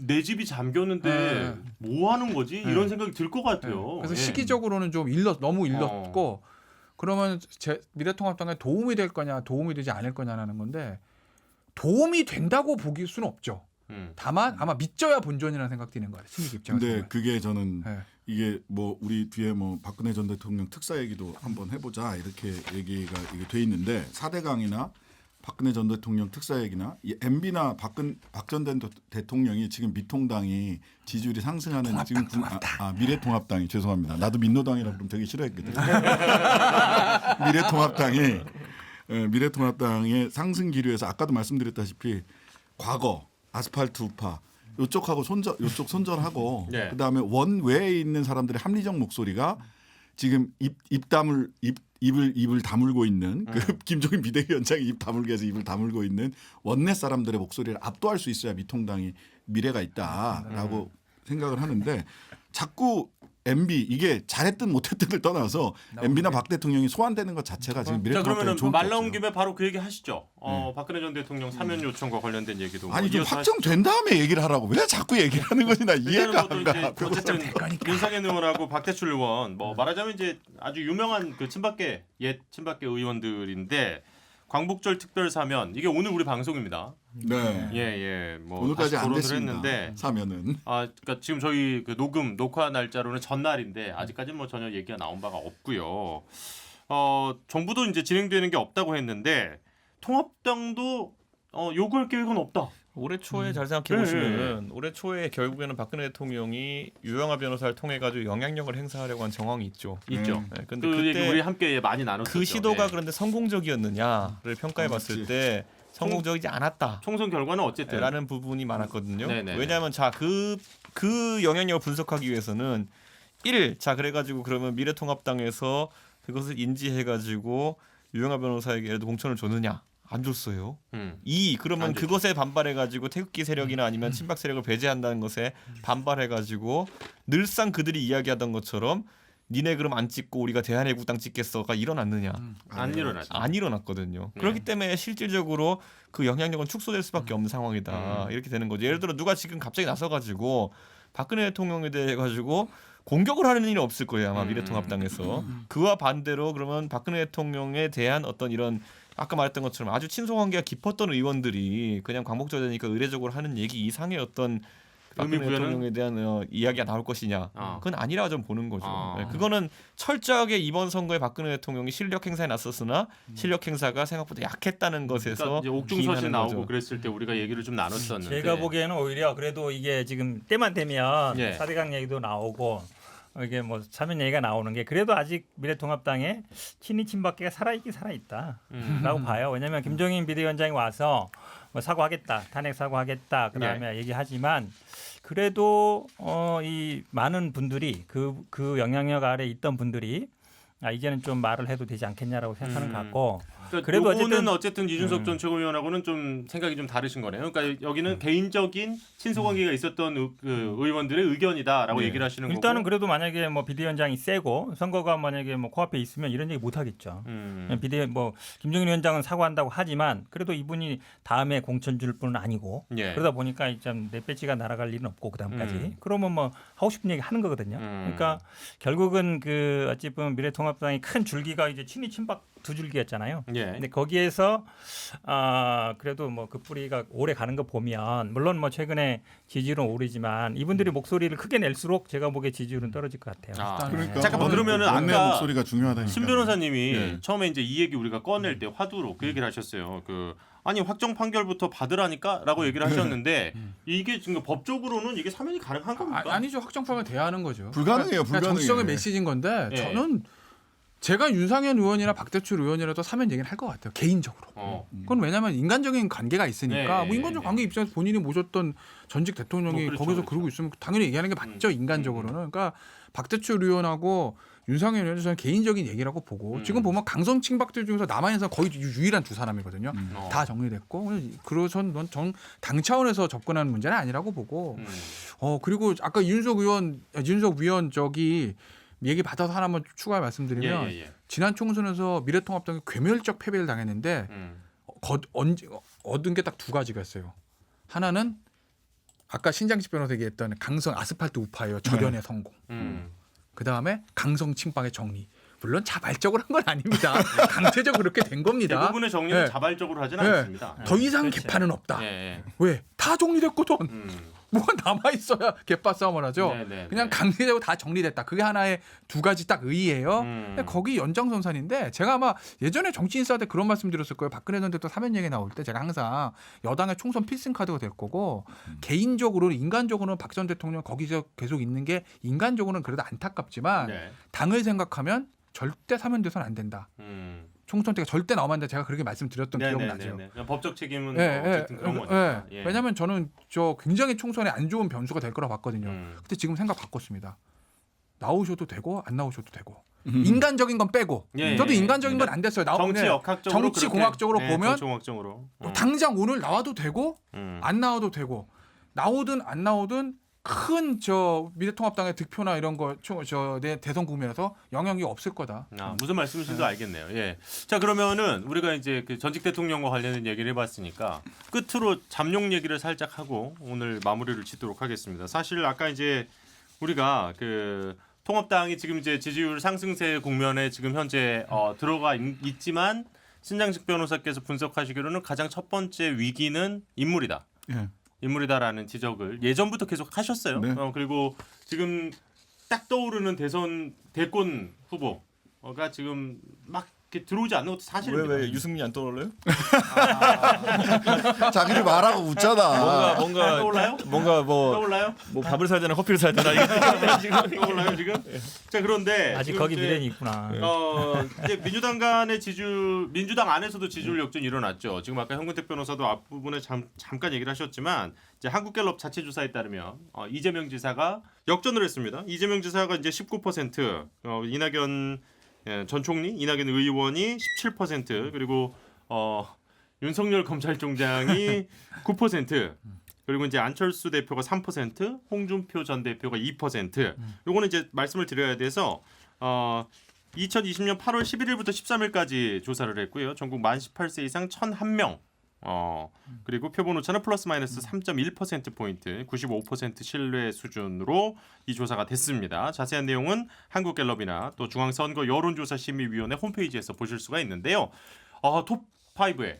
내 집이 잠겼는데 뭐 하는 거지? 이런 생각이 들 것 같아요. 그래서 예. 시기적으로는 좀 너무 일렀고 그러면 미래통합당에 도움이 될 거냐 도움이 되지 않을 거냐라는 건데 도움이 된다고 보기 수는 없죠. 다만 아마 믿져야 본전이라는 생각 드는 거예요. 친이 입장에서. 근데 보면. 그게 저는 네. 이게 뭐 우리 뒤에 뭐 박근혜 전 대통령 특사 얘기도 한번 해보자 이렇게 얘기가 이게 돼 있는데 4대강이나 박근혜 전 대통령 특사 얘기나 이 MB나 박 전 대통령이 지금 미통당이 지지율이 상승하는 지금 미래통합당이 죄송합니다. 나도 민노당이라 그러면 되게 싫어했거든. 미래통합당의 상승 기류에서 아까도 말씀드렸다시피 과거 아스팔트 우파 요쪽하고 요쪽 손절하고 네. 그다음에 원외에 있는 사람들의 합리적 목소리가 지금 입을 다물고 있는 그 김종인 비대위원장이 입 다물게 해서 입을 다물고 있는 원내 사람들의 목소리를 압도할 수 있어야 미통당이 미래가 있다라고 생각을 하는데 자꾸 MB 이게 잘했든 못했든을 떠나서 MB나 박 대통령이 소환되는 것 자체가 지금 자 미래통합당에 그러면은 좋은 말 게 나온 없어요. 김에 바로 그 얘기 하시죠. 박근혜 전 대통령 사면 요청과 관련된 얘기도 아니 좀 이어서 확정된 다음에 얘기를 하라고 왜 자꾸 얘기를 하는 건지 나 이해가 안 가. 어쨌든 윤상현 의원하고 박대출 의원 뭐 말하자면 이제 아주 유명한 그 친박계 친박계 의원들인데 광복절 특별 사면 이게 오늘 우리 방송입니다. 네. 예. 뭐 오늘까지 다시 안 토론을 됐습니다. 했는데 사면은 그러니까 지금 저희 그 녹화 날짜로는 전날인데 아직까지는 뭐 전혀 얘기가 나온 바가 없고요. 정부도 이제 진행되는 게 없다고 했는데 통합당도 요구할 계획은 없다. 올해 초에 잘 생각해 보시면은 올해 초에 결국에는 박근혜 대통령이 유영하 변호사를 통해 가지고 영향력을 행사하려고 한 정황이 있죠. 있죠. 네, 근데 그 얘기 그때 우리 함께 많이 나눴었죠. 그 시도가 네. 그런데 성공적이었느냐를 평가해 봤을 그렇지. 때 성공적이지 않았다. 총선 결과는 어쨌든 라는 부분이 많았거든요. 네네네. 왜냐하면 그 영향력을 분석하기 위해서는 그래가지고 그러면 미래통합당에서 그것을 인지해가지고 유영하 변호사에게 예를 들어 공천을 줬느냐? 안 줬어요. 그러면 안 줬죠. 그것에 반발해가지고 태극기 세력이나 아니면 친박 세력을 배제한다는 것에 반발해가지고 늘상 그들이 이야기하던 것처럼 니네 그럼 안 찍고 우리가 대한애국당 찍겠어가 일어났느냐? 안 일어났죠. 안 일어났거든요. 네. 그렇기 때문에 실질적으로 그 영향력은 축소될 수밖에 없는 상황이다. 이렇게 되는 거죠. 예를 들어 누가 지금 갑자기 나서가지고 박근혜 대통령에 대해 가지고 공격을 하는 일은 없을 거예요. 아마 미래통합당에서. 그와 반대로 그러면 박근혜 대통령에 대한 어떤 이런 아까 말했던 것처럼 아주 친소관계가 깊었던 의원들이 그냥 광복절 되니까 의례적으로 하는 얘기 이상의 어떤 박근혜 의미 부여는? 대통령에 대한 이야기가 나올 것이냐. 그건 아니라 좀 보는 거죠. 네, 그거는 철저하게 이번 선거에 박근혜 대통령이 실력 행사에 나섰으나 실력 행사가 생각보다 약했다는 것에서 그러니까 이제 옥중서신 기인하는 나오고 거죠. 그랬을 때 우리가 얘기를 좀 나눴었는데 제가 보기에는 오히려 그래도 이게 지금 때만 되면 예. 4대강 얘기도 나오고 이게 뭐 사면 얘기가 나오는 게 그래도 아직 미래통합당에 친이 친박계가 살아있다라고 봐요. 왜냐하면 김종인 비대위원장이 와서 뭐 사과하겠다, 탄핵 사과하겠다, 그다음에 얘기하지만 그래도 이 많은 분들이 그 영향력 아래 있던 분들이 이제는 좀 말을 해도 되지 않겠냐라고 생각하는 것 같고. 그러니까 그래도 요거는 어쨌든 이준석 전 최고위원하고는 좀 생각이 좀 다르신 거네요. 그러니까 여기는 개인적인 친소관계가 있었던 그 의원들의 의견이다라고 얘기를 하시는 일단은 거고. 그래도 만약에 뭐 비대위원장이 세고 선거가 만약에 뭐 코앞에 있으면 이런 얘기 못 하겠죠. 김종인 위원장은 사과한다고 하지만 그래도 이분이 다음에 공천 줄 분은 아니고 예. 그러다 보니까 좀 내 배지가 날아갈 일은 없고 그다음까지 그러면 뭐 하고 싶은 얘기 하는 거거든요. 그러니까 결국은 그 어찌 보면 미래통합당의 큰 줄기가 이제 친이 친박 두 줄기였잖아요. 예. 근데 거기에서 그래도 뭐 그 뿌리가 오래 가는 거 보면 물론 뭐 최근에 지지율은 오르지만 이분들이 목소리를 크게 낼수록 제가 보기에 지지율은 떨어질 것 같아요. 그러니까 잠깐만 그러면은 원내 아까 목소리가 중요하다니까. 신 변호사님이 네. 처음에 이제 이 얘기 우리가 꺼낼 때 화두로 그 얘기를 하셨어요. 아니 확정 판결부터 받으라니까라고 얘기를 하셨는데 이게 지금 법적으로는 이게 사면이 가능한 겁니까? 아니죠. 확정판을 돼야 하는 거죠. 불가능해요, 그러니까 불가능해. 정치적인 메시지인 건데 예. 저는 제가 윤상현 의원이나 박대출 의원이라도 사면 얘기는 할 것 같아요. 개인적으로. 그건 왜냐하면 인간적인 관계가 있으니까 네, 뭐 인간적 네. 관계 입장에서 본인이 모셨던 전직 대통령이 그렇죠, 거기서 그렇죠. 그러고 있으면 당연히 얘기하는 게 맞죠. 인간적으로는. 그러니까 박대출 의원하고 윤상현 의원은 저는 개인적인 얘기라고 보고 지금 보면 강성 친박들 중에서 남아있는 사람 거의 유일한 두 사람이거든요. 다 정리됐고 그래서 전 당 차원에서 접근하는 문제는 아니라고 보고 그리고 아까 윤석 위원 저기 얘기 받아서 하나만 추가 말씀드리면 예. 지난 총선에서 미래통합당이 괴멸적 패배를 당했는데 얻은 게 딱 두 가지가 있어요. 하나는 아까 신장식 변호사 얘기했던 강성 아스팔트 우파예요. 절연의 성공. 그다음에 강성 친박의 정리. 물론 자발적으로 한 건 아닙니다. 강제적으로 그렇게 된 겁니다. 대부분의 정리는 네. 자발적으로 하지는 네. 않습니다. 더 이상 그렇죠. 개판은 없다. 예. 왜? 다 정리됐거든. 뭐가 남아 있어야 개빠 싸움을 하죠. 네네. 그냥 강제적으로 다 정리됐다. 그게 하나의 두 가지 딱 의의예요. 근데 거기 연장선상인데 제가 아마 예전에 정치 인사한테 그런 말씀 드렸을 거예요. 박근혜 전 대통령 사면 얘기 나올 때 제가 항상 여당의 총선 필승 카드가 될 거고 개인적으로 인간적으로는 박 전 대통령 거기서 계속 있는 게 인간적으로는 그래도 안타깝지만 네. 당을 생각하면 절대 사면돼서는 안 된다. 총선 때가 절대 나오면 안 된다. 제가 그렇게 말씀드렸던 기억이 나죠. 법적 책임은 예, 뭐 어쨌든 그런 거니까. 예. 왜냐하면 저는 저 굉장히 총선에 안 좋은 변수가 될 거라 봤거든요. 음. 근데 지금 생각 바꿨습니다. 나오셔도 되고 안 나오셔도 되고 인간적인 건 빼고 예, 저도 예. 인간적인 건 안 됐어요. 정치 역학적으로 정치 그렇게, 공학적으로 네, 보면 정치 공학적으로. 당장 오늘 나와도 되고 음. 안 나와도 되고 나오든 안 나오든 큰 저 미래통합당의 득표나 이런 거저내 대선 국면에서 영향이 없을 거다. 무슨 말씀이신지 알겠네요. 예. 자 그러면은 우리가 이제 그 전직 대통령과 관련된 얘기를 해봤으니까 끝으로 잠룡 얘기를 살짝 하고 오늘 마무리를 짓도록 하겠습니다. 사실 아까 이제 우리가 그 통합당이 지금 이제 지지율 상승세 국면에 지금 현재 들어가 있지만 신장식 변호사께서 분석하시기로는 가장 첫 번째 위기는 인물이다. 예. 인물이다라는 지적을 예전부터 계속 하셨어요. 네. 그리고 지금 딱 떠오르는 대권 후보가 지금 막 이렇게 들어오지 않는 것도 사실입니다. 왜 유승민이 안 떠올라요? 자기들 말하고 웃잖아. 뭔가 뭐 떠올라요? 밥을 사야 되나 커피를 사야 되나 이게 지금 떠올라요 지금? 자 그런데 아직 지금 거기 이제, 미련이 있구나. 이제 민주당 간의 민주당 안에서도 지지율 역전이 일어났죠. 지금 아까 현근택 변호사도 앞부분에 잠깐 얘기를 하셨지만 이제 한국갤럽 자체 조사에 따르면 이재명 지사가 역전을 했습니다. 이재명 지사가 이제 19%, 이낙연 전 총리, 이낙연 의원이 17%, 그리고 윤석열 검찰총장이 9%, 그리고 이제 안철수 대표가 3%, 홍준표 전 대표가 2%. 요거는 이제 말씀을 드려야 돼서 2020년 8월 11일부터 13일까지 조사를 했고요. 전국 만 18세 이상 1,001명. 그리고 표본 오차는 플러스 마이너스 3.1%포인트 95% 신뢰 수준으로 이 조사가 됐습니다. 자세한 내용은 한국갤럽이나 또 중앙선거 여론조사심의위원회 홈페이지에서 보실 수가 있는데요. 톱5에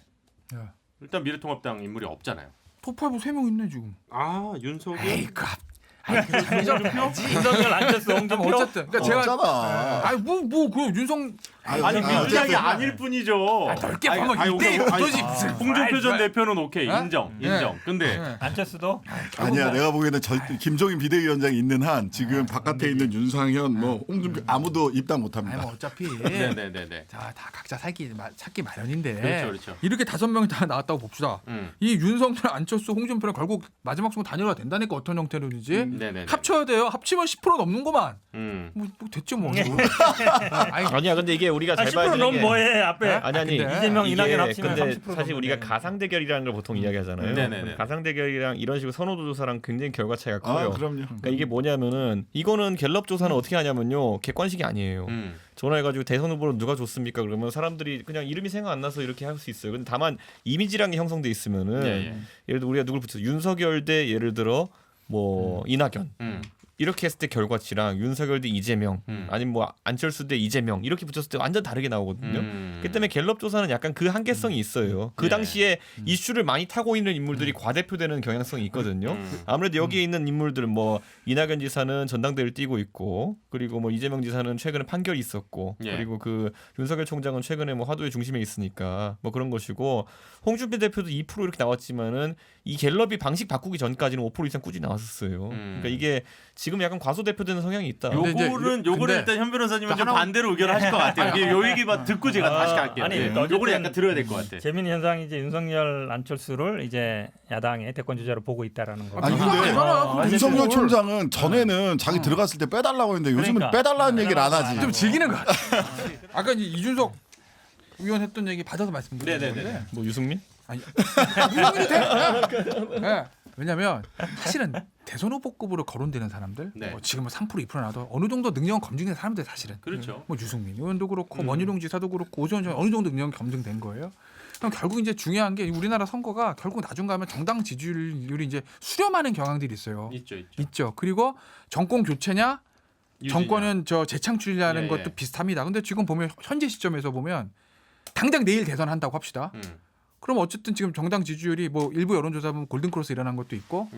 일단 미래통합당 인물이 없잖아요. 톱5 3명 있네 지금. 윤석열, 윤석열 안철수 홍준표. 어쨌든 그러니까 제가 없잖아. 아니 뭐그 윤석 아니 민주당이 어쨌든. 아닐 뿐이죠. 넓게 보면 1대1 어떠지 무슨. 홍준표 전 대표는 오케이 어? 인정. 네. 근데 네. 안철수도 아니야, 내가 보기에는 김종인 비대위원장이 있는 한 지금 바깥에 있는 윤상현, 뭐 홍준표 아무도 입당 아니 못합니다. 뭐 어차피 네네네네. 다 각자 찾기 마련인데 그렇죠. 이렇게 5명이 다 나왔다고 봅시다. 이 윤석열, 안철수, 홍준표는 결국 마지막 순간 단일화 된다니까 어떤 형태로든지 네네. 합쳐야 돼요. 합치면 10% 넘는구만. 뭐 됐죠 뭐. 아니, 아니야 근데 이게 우리가 잘 봐야 10% 되는 넘으면 게 뭐해 앞에. 아니 근데 이재명, 이게 이낙연 합치면 근데 30% 사실 우리가 넘네. 가상 대결이라는 걸 보통 이야기하잖아요. 네네네. 가상 대결이랑 이런 식으로 선호도 조사랑 굉장히 결과 차이가 커요. 그럼요. 그러니까 이게 뭐냐면은 이거는 갤럽 조사는 어떻게 하냐면요 객관식이 아니에요. 전화해가지고 대선 후보로 누가 좋습니까? 그러면 사람들이 그냥 이름이 생각 안 나서 이렇게 할 수 있어요. 근데 다만 이미지랑이 형성돼 있으면은 예를 들어 우리가 누굴 붙여 윤석열 대 예를 들어 뭐 이낙연 이렇게 했을 때 결과치랑 윤석열 대 이재명 아니면 뭐 안철수 대 이재명 이렇게 붙였을 때 완전 다르게 나오거든요. 그 때문에 갤럽 조사는 약간 그 한계성이 있어요. 그 당시에 이슈를 많이 타고 있는 인물들이 과대표되는 경향성이 있거든요. 아무래도 여기에 있는 인물들은 뭐 이낙연 지사는 전당대회를 뛰고 있고 그리고 뭐 이재명 지사는 최근에 판결이 있었고 그리고 그 윤석열 총장은 최근에 뭐 화두의 중심에 있으니까 뭐 그런 것이고 홍준표 대표도 2% 이렇게 나왔지만은 이 갤럽이 방식 바꾸기 전까지는 5% 이상 꾸준히 나왔었어요. 그러니까 이게 지금 약간 과소대표되는 성향이 있다. 요거를 일단 현 변호사님은 좀 반대로 의견하실 것 같아요. 요 얘기 듣고 제가 다시 갈게요. 아니, 요거를 약간 들어야 될 것 같아. 재밌는 현상이 이제 윤석열, 안철수를 이제 야당의 대권 주자로 보고 있다라는 거. 아니 근데 아니잖아. 윤석열 총장은 전에는 자기 들어갔을 때 빼달라고 했는데 요즘은 그러니까. 빼달라는 얘기를 안 하지. 좀 즐기는 거 같아. 아까 이제 이준석 의원 했던 얘기 받아서 말씀드리는 건데. 뭐 유승민? 아니, 유승민이 돼. 네. 왜냐면 사실은 대선 후보급으로 거론되는 사람들 지금은 3% 2% 나도 어느 정도 능력은 검증된 사람들 사실은. 그렇죠. 뭐 유승민 의원도 그렇고 원희룡 지사도 그렇고 오세훈 전 어느 정도 능력이 검증된 거예요. 그럼 결국 이제 중요한 게 우리나라 선거가 결국 나중 가면 정당 지지율이 이제 수렴하는 경향들이 있어요. 있죠. 그리고 정권 교체냐 정권은 저 재창출이라는 것도 비슷합니다. 근데 지금 보면 현재 시점에서 보면 당장 내일 대선한다고 합시다. 그럼 어쨌든 지금 정당 지지율이 뭐 일부 여론조사 보면 골든크로스 일어난 것도 있고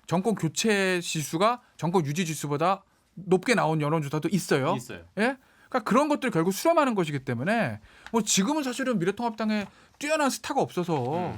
정권 교체 지수가 정권 유지 지수보다 높게 나온 여론조사도 있어요. 있어요. 예? 그러니까 그런 것들을 결국 수렴하는 것이기 때문에 뭐 지금은 사실은 미래통합당에 뛰어난 스타가 없어서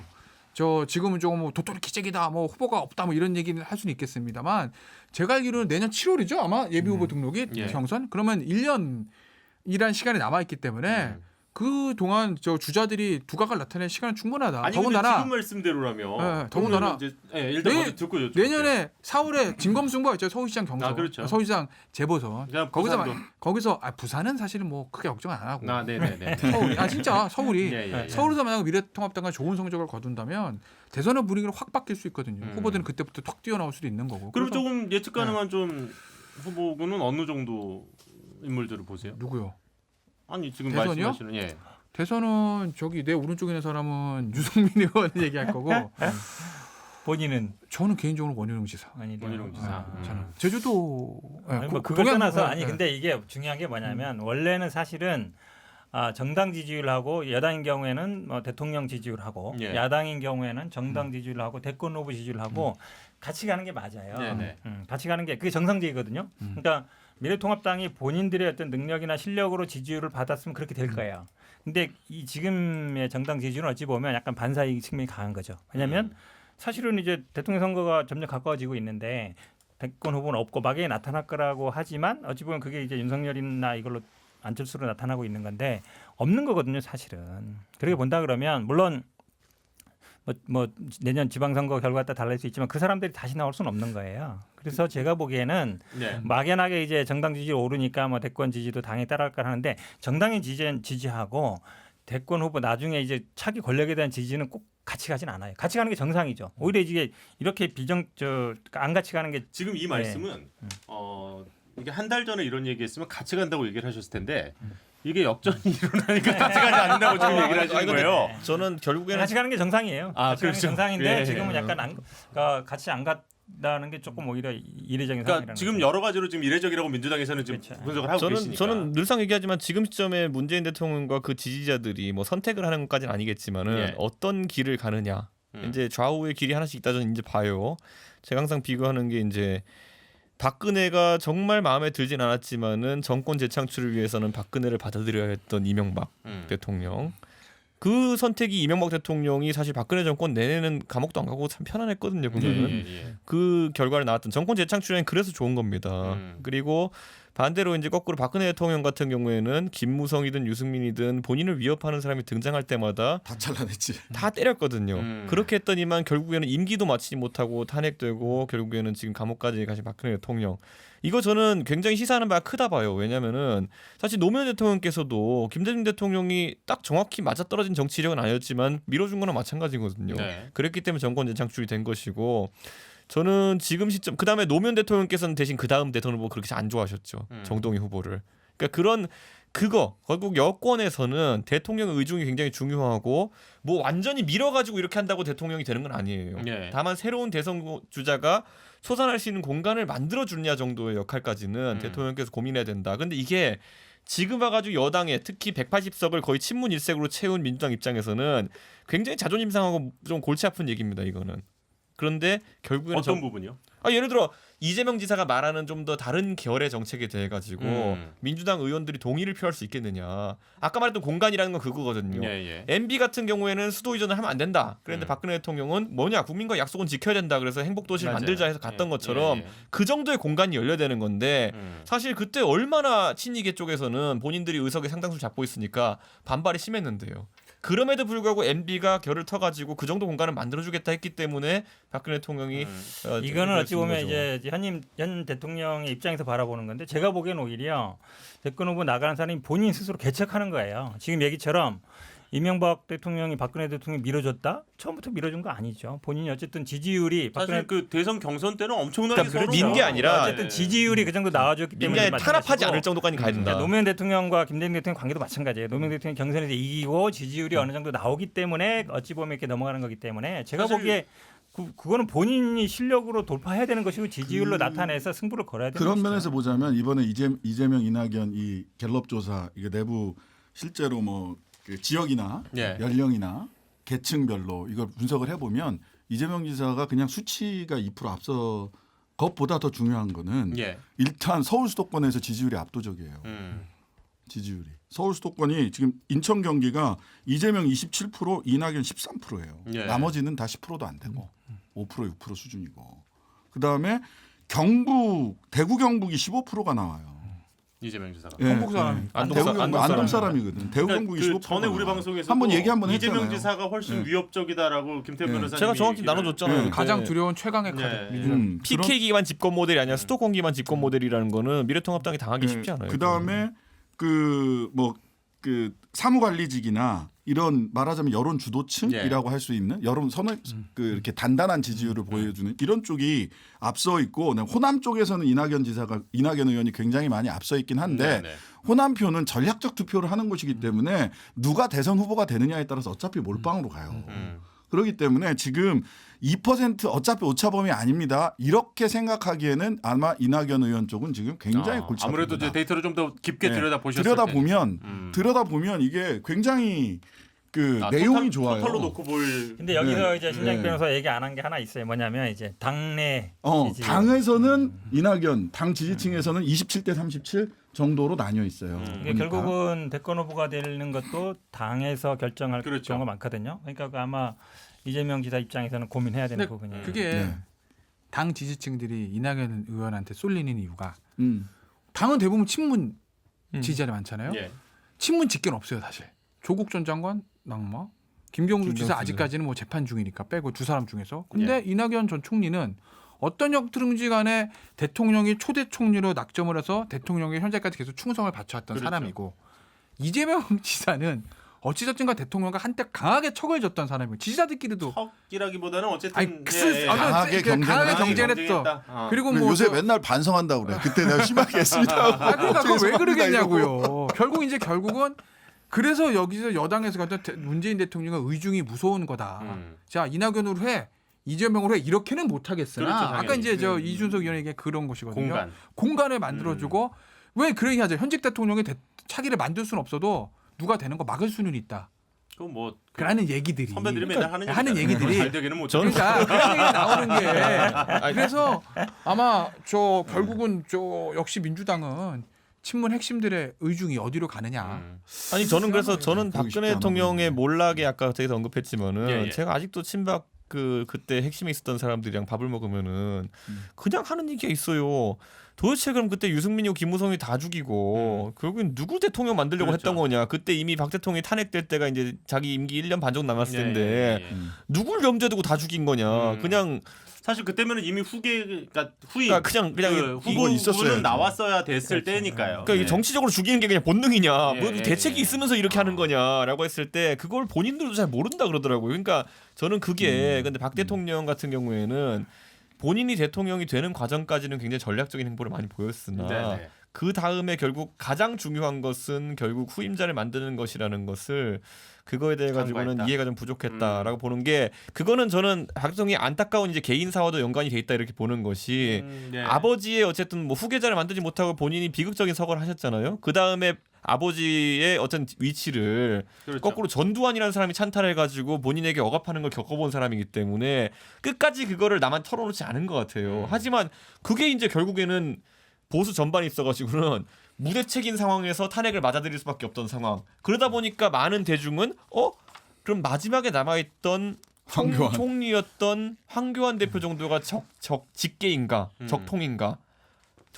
저 지금은 조금 뭐 도토리 기적이다 뭐 후보가 없다 뭐 이런 얘기는 할 수는 있겠습니다만 제가 알기로는 내년 7월이죠 아마 예비 후보 등록이 예. 경선 그러면 1년이란 시간이 남아 있기 때문에 그 동안 저 주자들이 두각을 나타낼 시간은 충분하다. 아니 더군다나 근데 지금 말씀대로라면 네, 더군다나 이제 일단 내- 먼저 듣고 여쭤볼게요. 내년에 4월에 진검승부가 있죠. 서울시장 경선, 아, 그렇죠. 서울시장 재보선. 그냥 거기서 부산도. 거기서 부산은 사실은 뭐 크게 걱정 안 하고. 네네네. 서울이 진짜 서울이 예. 서울에서 만약 미래통합당과 좋은 성적을 거둔다면 대선의 분위기를 확 바뀔 수 있거든요. 후보들은 그때부터 턱 뛰어나올 수도 있는 거고. 그럼 그래서 조금 예측 가능한 좀 후보군은 어느 정도 인물들을 보세요? 누구요? 아니 지금 대선이요? 말씀하시는 대선은 저기 내 오른쪽에 있는 사람은 유승민 의원 얘기할 거고 본인은 저는 개인적으로 원희룡 지사. 아니요. 원희룡 지사. 저는 제주도 아니, 뭐 고- 그걸 동양- 떠나서 네, 아니 네. 근데 이게 중요한 게 뭐냐면 원래는 사실은 정당 지지율하고 여당인 경우에는 뭐 대통령 지지율하고 예. 야당인 경우에는 정당 지지율하고 대권 후보 지지율하고 같이 가는 게 맞아요. 네네. 같이 가는 게 그게 정상적이거든요. 그러니까 미래통합당이 본인들의 어떤 능력이나 실력으로 지지율을 받았으면 그렇게 될 거예요. 근데 이 지금의 정당 지지율은 어찌 보면 약간 반사이익 측면이 강한 거죠. 왜냐하면 사실은 이제 대통령 선거가 점점 가까워지고 있는데 대권 후보는 없고 막연히 나타날 거라고 하지만 어찌 보면 그게 이제 윤석열이나 이걸로 안철수로 나타나고 있는 건데 없는 거거든요, 사실은. 그렇게 본다 그러면 물론 뭐 내년 지방선거 결과에 따라 달라질 수 있지만 그 사람들이 다시 나올 수는 없는 거예요. 그래서 제가 보기에는 네. 막연하게 이제 정당 지지율 오르니까 뭐 대권 지지도 당연히 따라갈 까 하는데 정당의 지지하고 대권 후보 나중에 이제 차기 권력에 대한 지지는 꼭 같이 가진 않아요. 같이 가는 게 정상이죠. 오히려 이게 이렇게 안 같이 가는 게 지금 이 말씀은 이게 한 달 전에 이런 얘기했으면 같이 간다고 얘기를 하셨을 텐데 이게 역전이 일어나니까 같이 가지 않는다고 지금 얘기를 하시는 근데 거예요. 저는 결국에는 같이 가는 게 정상이에요. 아, 같이 가는 게 그렇죠. 정상인데 예. 지금은 약간 그러니까 같이 안 갔다는 게 조금 오히려 이례적인 그러니까 상황이라는 지금 거죠. 여러 가지로 지금 이례적이라고 민주당에서는 지금 그렇죠. 분석을 하고 계시니까. 저는 늘상 얘기하지만 지금 시점에 문재인 대통령과 그 지지자들이 뭐 선택을 하는 것까지는 아니겠지만은 예. 어떤 길을 가느냐 이제 좌우의 길이 하나씩 있다 저는 이제 봐요. 제가 항상 비교하는 게 이제 박근혜가 정말 마음에 들진 않았지만은 정권 재창출을 위해서는 박근혜를 받아들여야 했던 이명박 대통령. 그 선택이 이명박 대통령이 사실 박근혜 정권 내내는 감옥도 안 가고 참 편안했거든요. 보면은 그 결과를 나왔던 정권 재창출에는 그래서 좋은 겁니다. 그리고 반대로 이제 거꾸로 박근혜 대통령 같은 경우에는 김무성이든 유승민이든 본인을 위협하는 사람이 등장할 때마다 다 잘라냈지. 다 때렸거든요. 그렇게 했더니만 결국에는 임기도 마치지 못하고 탄핵되고 결국에는 지금 감옥까지 가신 박근혜 대통령. 이거 저는 굉장히 시사하는 바가 크다 봐요. 왜냐면은 사실 노무현 대통령께서도 김대중 대통령이 딱 정확히 맞아떨어진 정치력은 아니었지만 밀어준 거나 마찬가지거든요. 네. 그랬기 때문에 정권 재창출이 된 것이고 저는 지금 시점 그다음에 노무현 대통령께서는 대신 그다음 대선 후보 그렇게 안 좋아하셨죠. 정동희 후보를. 그러니까 그런 그거 결국 여권에서는 대통령의 의중이 굉장히 중요하고 뭐 완전히 밀어가지고 이렇게 한다고 대통령이 되는 건 아니에요. 네. 다만 새로운 대선 주자가 솟아날 수 있는 공간을 만들어 주느냐 정도의 역할까지는 대통령께서 고민해야 된다. 근데 이게 지금 와가지고 여당에 특히 180석을 거의 친문 일색으로 채운 민주당 입장에서는 굉장히 자존심 상하고 좀 골치 아픈 얘기입니다. 이거는. 그런데 결국에는 어떤 부분이요? 예를 들어 이재명 지사가 말하는 좀 더 다른 결의 정책에 대해 가지고 민주당 의원들이 동의를 표할 수 있겠느냐. 아까 말했던 공간이라는 건 그거거든요. 예. MB 같은 경우에는 수도 이전을 하면 안 된다. 그런데 박근혜 대통령은 뭐냐 국민과 약속은 지켜야 된다. 그래서 행복도시를 맞아요. 만들자 해서 갔던 것처럼 예. 그 정도의 공간이 열려야 되는 건데 사실 그때 얼마나 친이계 쪽에서는 본인들이 의석의 상당수 잡고 있으니까 반발이 심했는데요. 그럼에도 불구하고 MB가 결을 터가지고 그 정도 공간을 만들어주겠다 했기 때문에 박근혜 대통령이 이거는 어찌 보면 거죠. 이제 현 대통령의 입장에서 바라보는 건데 제가 보기에는 오히려 대권 후보 나가는 사람이 본인 스스로 개척하는 거예요. 지금 얘기처럼 이명박 대통령이 박근혜 대통령이 밀어줬다? 처음부터 밀어준 거 아니죠. 본인이 어쨌든 지지율이 박근혜 사실 그 대선 경선 때는 엄청나게 그러니까 서로 민 게 아니라 어쨌든 지지율이 그 정도 나와줬기 때문에 민간에 탄압하지 마찬가지고 않을 정도까지 가야 된다. 그러니까 노무현 대통령과 김대중 대통령 관계도 마찬가지예요. 노무현 대통령 경선에서 이기고 지지율이 어느 정도 나오기 때문에 어찌 보면 이렇게 넘어가는 거기 때문에 제가 사실 보기에 그거는 본인이 실력으로 돌파해야 되는 것이고 지지율로 나타내서 승부를 걸어야 되는 그런 것이죠. 면에서 보자면 이번에 이재명, 이낙연 이 갤럽 조사 이게 내부 실제로 뭐 그 지역이나 예. 연령이나 계층별로 이걸 분석을 해보면 이재명 지사가 그냥 수치가 2% 앞서 것보다 더 중요한 거는 예. 일단 서울 수도권에서 지지율이 압도적이에요. 지지율이. 서울 수도권이 지금 인천 경기가 이재명 27%, 이낙연 13%예요. 예. 나머지는 다 10%도 안 되고 5% 6% 수준이고. 그다음에 경북 대구 경북이 15%가 나와요. 이재명 지사가. 경북 사람이. 안동 사람이거든. 대구 경북이 그 15%. 전에 우리 방송에서 한번 얘기 한번 이재명 했잖아요. 지사가 훨씬 위협적이다라고 김태현 변호사님이 제가 정확히 얘기를- 나눠줬잖아요. 네. 가장 두려운 최강의 카드. 네. 민주당. PK 기반 집권 모델이 아니라 수도권 기반 집권 모델이라는 거는 미래통합당이 당하기 쉽지 않아요. 그다음에 그 사무관리직이나 이런 말하자면 여론 주도층이라고 할 수 있는 여론 선호 그 이렇게 단단한 지지율을 보여주는 이런 쪽이 앞서 있고 호남 쪽에서는 이낙연 의원이 굉장히 많이 앞서 있긴 한데 네네. 호남표는 전략적 투표를 하는 것이기 때문에 누가 대선 후보가 되느냐에 따라서 어차피 몰빵으로 가요. 그렇기 때문에 지금 2% 어차피 오차범위 아닙니다. 이렇게 생각하기에는 아마 이낙연 의원 쪽은 지금 굉장히 골치 아픕니다. 아무래도 이제 데이터를 좀 더 깊게 네. 들여다보셨을 들여다보면 이게 굉장히 그 내용이 좋아요. 토탈로 놓고 볼. 근데 여기서 이제 신장익 네. 변호사 얘기 안 한 게 하나 있어요. 뭐냐면 이제 당내 지지. 당에서는 이낙연, 당 지지층에서는 27대 37 정도로 나뉘어 있어요. 이게 결국은 대권 후보가 되는 것도 당에서 결정할 그렇죠. 경우가 많거든요. 그러니까 그 아마 이재명 지사 입장에서는 고민해야 되는 근데 부분이에요. 그게 네. 당 지지층들이 이낙연 의원한테 쏠리는 이유가 음. 당은 대부분 친문 지지자들이 많잖아요. 예. 친문 직계는 없어요 사실. 조국 전 장관 낙마, 김경수 지사 아직까지는 뭐 재판 중이니까 빼고 두 사람 중에서. 근데 이낙연 전 총리는 어떤 형태든지 간에 대통령이 초대 총리로 낙점을 해서 대통령이 현재까지 계속 충성을 바쳐왔던 그렇죠. 사람이고 이재명 지사는 어찌됐든가 대통령과 한때 강하게 척을 졌던 사람이고 지지자들끼리도 척이라기보다는 어쨌든 아니, 강하게 강하게 경쟁을 경쟁했어. 그리고 뭐 요새 또- 맨날 반성한다고 그래. 그때 내가 심하게 했습니다. 아, 그러니까 그거 왜 그러겠냐고요. 결국은 그래서 여기서 여당에서 갔던 문재인 대통령의 의중이 무서운 거다. 자 이낙연으로 해, 이재명으로 해 이렇게는 못 하겠으나 그렇죠, 아까 당연히. 이제 저 이준석 의원이 얘기한 그런 것이거든요. 공간. 을 만들어주고 왜 그러게 하죠. 현직 대통령이 차기를 만들 수는 없어도 누가 되는 거 막을 수는 있다. 그건 뭐 그라는 얘기들이 선배들이 맨날 하는 하는 얘기잖아요. 얘기들이 잘 되기는 못. 그러니까 그런 얘기가 나오는 게 그래서 아마 저 결국은 저 역시 민주당은 친문 핵심들의 의중이 어디로 가느냐. 아니 저는 그래서 저는 보기 쉽지 박근혜 않아 대통령의 보이네. 몰락에 아까 저희도 언급했지만은 예, 예. 제가 아직도 친박 그때 핵심에 있었던 사람들이랑 밥을 먹으면은 그냥 하는 얘기가 있어요. 도대체 그럼 그때 유승민이고 김무성이 다 죽이고 결국엔 누구 대통령 만들려고 그렇죠. 했던 거냐. 그때 이미 박 대통령이 탄핵될 때가 이제 자기 임기 1년 반 정도 남았을 텐데 예. 누굴 염두에 두고 다 죽인 거냐. 그냥 사실 그때면은 이미 그러니까 후임 그냥 그 이거 있었어야죠. 후보는 나왔어야 됐을 때니까요. 그러니까 이게 정치적으로 죽이는 게 그냥 본능이냐, 예, 뭐 예, 대책이 예. 있으면서 이렇게 하는 거냐라고 했을 때 그걸 본인들도 잘 모른다 그러더라고요. 그러니까 저는 그게 근데 박 대통령 같은 경우에는 본인이 대통령이 되는 과정까지는 굉장히 전략적인 행보를 많이 보였으나 네네. 그 다음에 결국 가장 중요한 것은 결국 후임자를 만드는 것이라는 것을 그거에 대해 가지고는 간과했다. 이해가 좀 부족했다라고 보는 게 그거는 저는 박 대통령이 안타까운 이제 개인사와도 연관이 돼 있다 이렇게 보는 것이 네. 아버지의 어쨌든 뭐 후계자를 만들지 못하고 본인이 비극적인 서거를 하셨잖아요. 그 다음에 아버지의 어떤 위치를 그렇죠. 거꾸로 전두환이라는 사람이 찬탈해가지고 본인에게 억압하는 걸 겪어본 사람이기 때문에 끝까지 그거를 나만 털어놓지 않은 것 같아요. 하지만 그게 이제 결국에는 보수 전반이 있어가지고는 무대책인 상황에서 탄핵을 맞아들일 수밖에 없던 상황. 그러다 보니까 많은 대중은 그럼 마지막에 남아있던 황교안. 총리였던 황교안 대표 정도가 직계인가 적통인가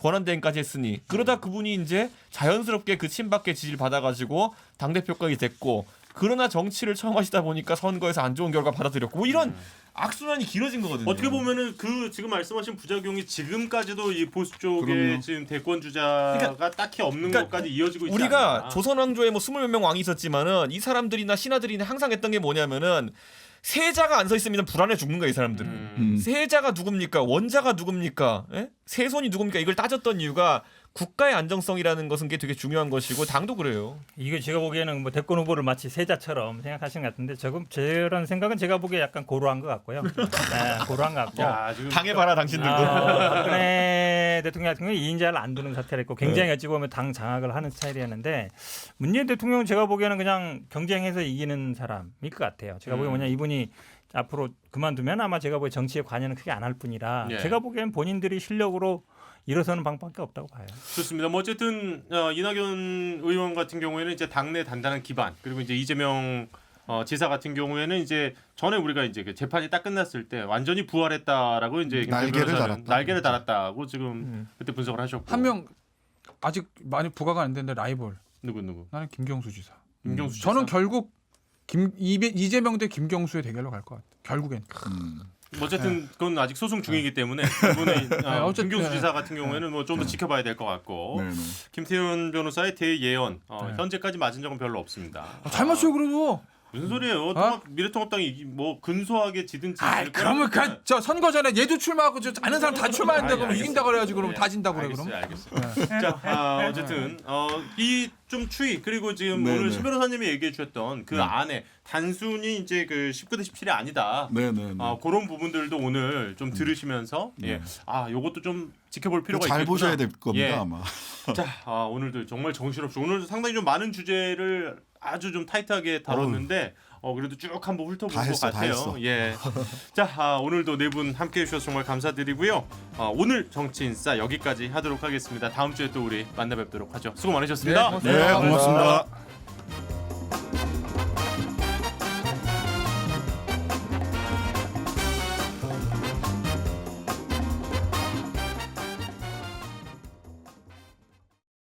권한대행까지 했으니 그러다 그분이 이제 자연스럽게 그 친박계 지지를 받아가지고 당대표까지 됐고 그러나 정치를 처음 하시다 보니까 선거에서 안 좋은 결과 받아들였고 뭐 이런 악순환이 길어진 거거든요. 어떻게 보면은 그 지금 말씀하신 부작용이 지금까지도 이 보수 쪽에 그럼요. 지금 대권 주자가 딱히 없는 그러니까 것까지 이어지고 있지 우리가 않나. 조선 왕조에 뭐 20몇 명 왕이 있었지만은 이 사람들이나 신하들이 항상 했던 게 뭐냐면은 세자가 안 서 있으면 불안해 죽는 거야 이 사람들은. 세자가 누굽니까? 원자가 누굽니까? 예? 세손이 누굽니까? 이걸 따졌던 이유가 국가의 안정성이라는 것은 게 되게 중요한 것이고 당도 그래요. 이거 제가 보기에는 뭐 대권 후보를 마치 세자처럼 생각하시는 것 같은데 조금 저런 생각은 제가 보기에 약간 고루한 것 같고요. 네, 고루한 것 같고. 야, 지금 당해봐라 당신들도. 박근혜 대통령 같은 경우는 2인자를 안 두는 사태를 했고 굉장히 어찌 보면 당 장악을 하는 스타일이었는데 문재인 대통령은 제가 보기에는 그냥 경쟁해서 이기는 사람일 것 같아요. 제가 보기에 뭐냐 이분이 앞으로 그만두면 아마 제가 보기에 정치에 관여는 크게 안 할 뿐이라 예. 제가 보기엔 본인들이 실력으로 일어서는 방법밖에 없다고 봐요. 좋습니다. 뭐 어쨌든 이낙연 의원 같은 경우에는 이제 당내 단단한 기반 그리고 이제 이재명 지사 같은 경우에는 이제 전에 우리가 이제 그 재판이 딱 끝났을 때 완전히 부활했다라고 이제 날개를 달았다. 날개를 달았다고 지금 그때 분석을 하셨고 한 명 아직 많이 부각은 안 됐는데 라이벌. 누구 나는 김경수 지사. 김경수 지사? 저는 결국 이재명 대 김경수의 대결로 갈 것 같아요. 결국엔. 뭐 어쨌든 그건 아직 소송 중이기 때문에 그분의 어쨌든, 김경수 지사 같은 경우에는 뭐 좀 더 지켜봐야 될 것 같고 네, 네. 김태현 변호사의 대예언 네. 현재까지 맞은 적은 별로 없습니다. 잘 맞춰요 그래도. 무슨 소리예요? 미래통합당이 뭐 근소하게 지든지. 그러면 저 선거 전에 얘도 출마하고 저 아는 사람 다 출마한다 그러면 이긴다 그래야지 그러면 다 진다 그래 그럼. 알겠어요. 자, 어쨌든 이 좀 추이 그리고 지금 네, 오늘 네. 신 변호사님이 얘기해 주셨던 그 네. 안에 단순히 이제 그 19대 17이 아니다. 네네. 그런 부분들도 오늘 좀 들으시면서 네. 요것도 좀 지켜볼 필요가 잘 있겠구나. 보셔야 될 겁니다 예. 아마. 자, 오늘도 정말 정신없이 오늘 상당히 좀 많은 주제를 아주 좀 타이트하게 다뤘는데 그래도 쭉 한번 훑어본 다 것 했어, 다 같아요. 했어. 예. 자, 오늘도 네 분 함께해 주셔서 정말 감사드리고요. 오늘 정치인싸 여기까지 하도록 하겠습니다. 다음 주에 또 우리 만나 뵙도록 하죠. 수고 많으셨습니다. 네, 고맙습니다. 네, 고맙습니다.